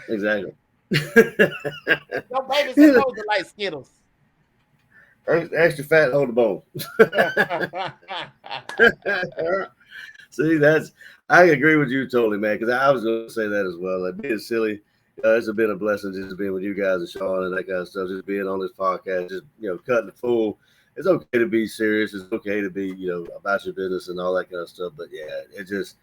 Exactly. No baby's supposed to like Skittles. Extra fat, hold the bone. See, I agree with you totally, man. Because I was going to say that as well. Like being silly, it's been a blessing just being with you guys and Sean and that kind of stuff. Just being on this podcast, just cutting the fool. It's okay to be serious. It's okay to be, about your business and all that kind of stuff. But yeah, it just,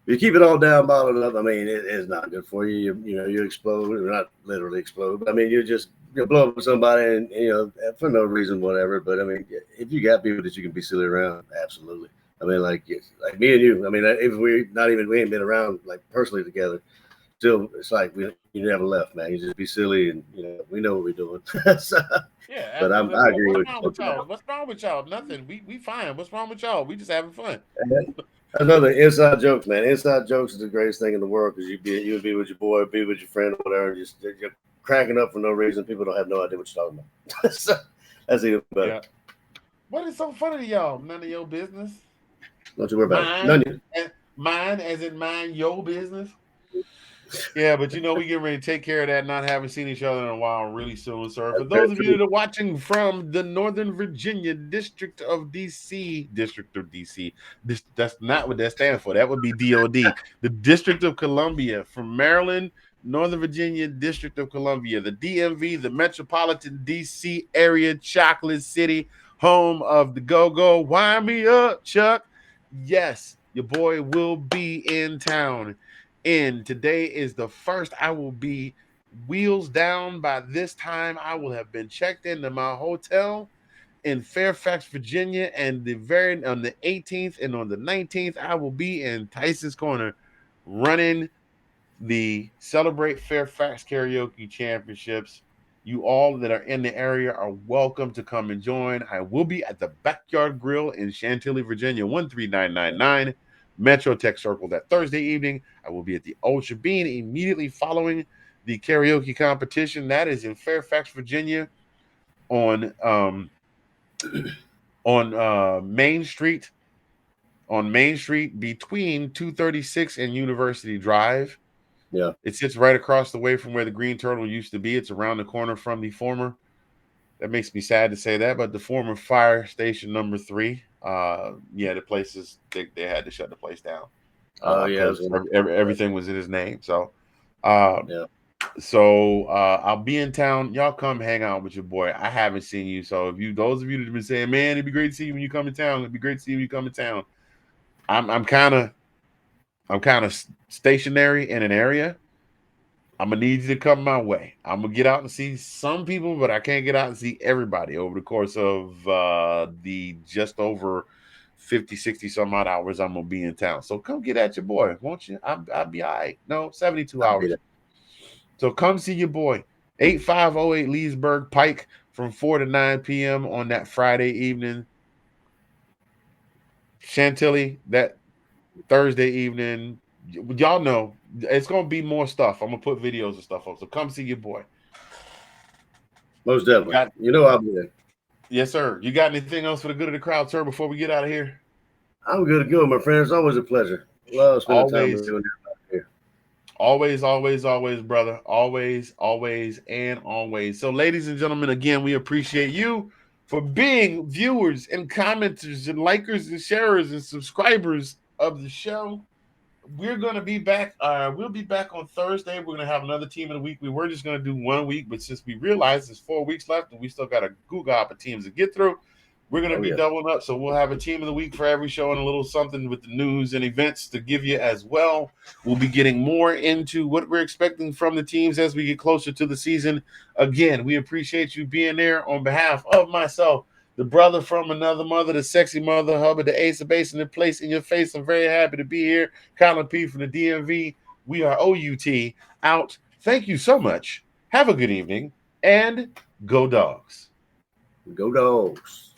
if you keep it all down, bottled up, I mean, it's not good for you. You explode, not literally explode, but I mean, you just blow up with somebody and, for no reason, whatever. But I mean, if you got people that you can be silly around, absolutely. I mean, like me and you, I mean, if we ain't been around like personally together, still, it's like you never left, man. You just be silly and, we know what we're doing. So, yeah, but I agree with y'all? What's wrong with y'all? Nothing. We fine. What's wrong with y'all? We just having fun. Another inside jokes, man. Inside jokes is the greatest thing in the world because you would be with your boy, be with your friend, or whatever. You're cracking up for no reason. People don't have no idea what you're talking about. So, that's even better. Yeah. What is so funny to y'all? None of your business. Don't you worry about it. Mine, as in mind your business. Yeah, but we get ready to take care of that. Not having seen each other in a while, really soon, sir. For those of you that are watching from the Northern Virginia District of DC, that's not what that stands for. That would be DOD, the District of Columbia, from Maryland, Northern Virginia District of Columbia, the DMV, the Metropolitan DC area, Chocolate City, home of the Go-Go. Wind me up, Chuck. Yes, your boy will be in town. And today is the first. I will be wheels down. By this time, I will have been checked into my hotel in Fairfax, Virginia, and on the 18th and on the 19th, I will be in Tyson's Corner running the Celebrate Fairfax Karaoke Championships. You all that are in the area are welcome to come and join. I will be at the Backyard Grill in Chantilly, Virginia, 13999. Metro Tech Circle that Thursday evening. I will be at the Ultra Bean immediately following the karaoke competition. That is in Fairfax, Virginia, on Main Street. On Main Street between 236 and University Drive. Yeah. It sits right across the way from where the Green Turtle used to be. It's around the corner from the former. That makes me sad to say that, but the former fire station number 3. The place is they had to shut the place down. Everything was in his name. So, I'll be in town. Y'all come hang out with your boy. I haven't seen you, so those of you that have been saying, man, it'd be great to see you when you come to town. It'd be great to see you when you come to town. I'm kind of stationary in an area. I'm gonna need you to come my way. I'm gonna get out and see some people, but I can't get out and see everybody over the course of the just over 50, 60 some odd hours I'm gonna be in town. So come get at your boy, won't you? I'll be all right. No, 72 hours. So come see your boy. 8508 Leesburg Pike from 4 to 9 p.m. on that Friday evening. Chantilly that Thursday evening. Y'all know it's gonna be more stuff. I'm gonna put videos and stuff up. So come see your boy. Most definitely. I'll be there. Yes, sir. You got anything else for the good of the crowd, sir, before we get out of here? I'm good to go, my friend. It's always a pleasure. Love spending time with you here. Always, brother. Always, and always. So, ladies and gentlemen, again, we appreciate you for being viewers and commenters and likers and sharers and subscribers of the show. We're going to be back. We'll be back on Thursday. We're going to have another team of the week. We were just going to do 1 week, but since we realized there's 4 weeks left and we still got a Google of teams to get through, we're going to be doubling up. So we'll have a team of the week for every show and a little something with the news and events to give you as well. We'll be getting more into what we're expecting from the teams as we get closer to the season. Again, we appreciate you being there on behalf of myself, the brother from another mother, the sexy mother, Hubbard, the ace of base in the place in your face. I'm very happy to be here. Collin P from the DMV. We are OUT out. Thank you so much. Have a good evening and go Dogs. Go Dogs.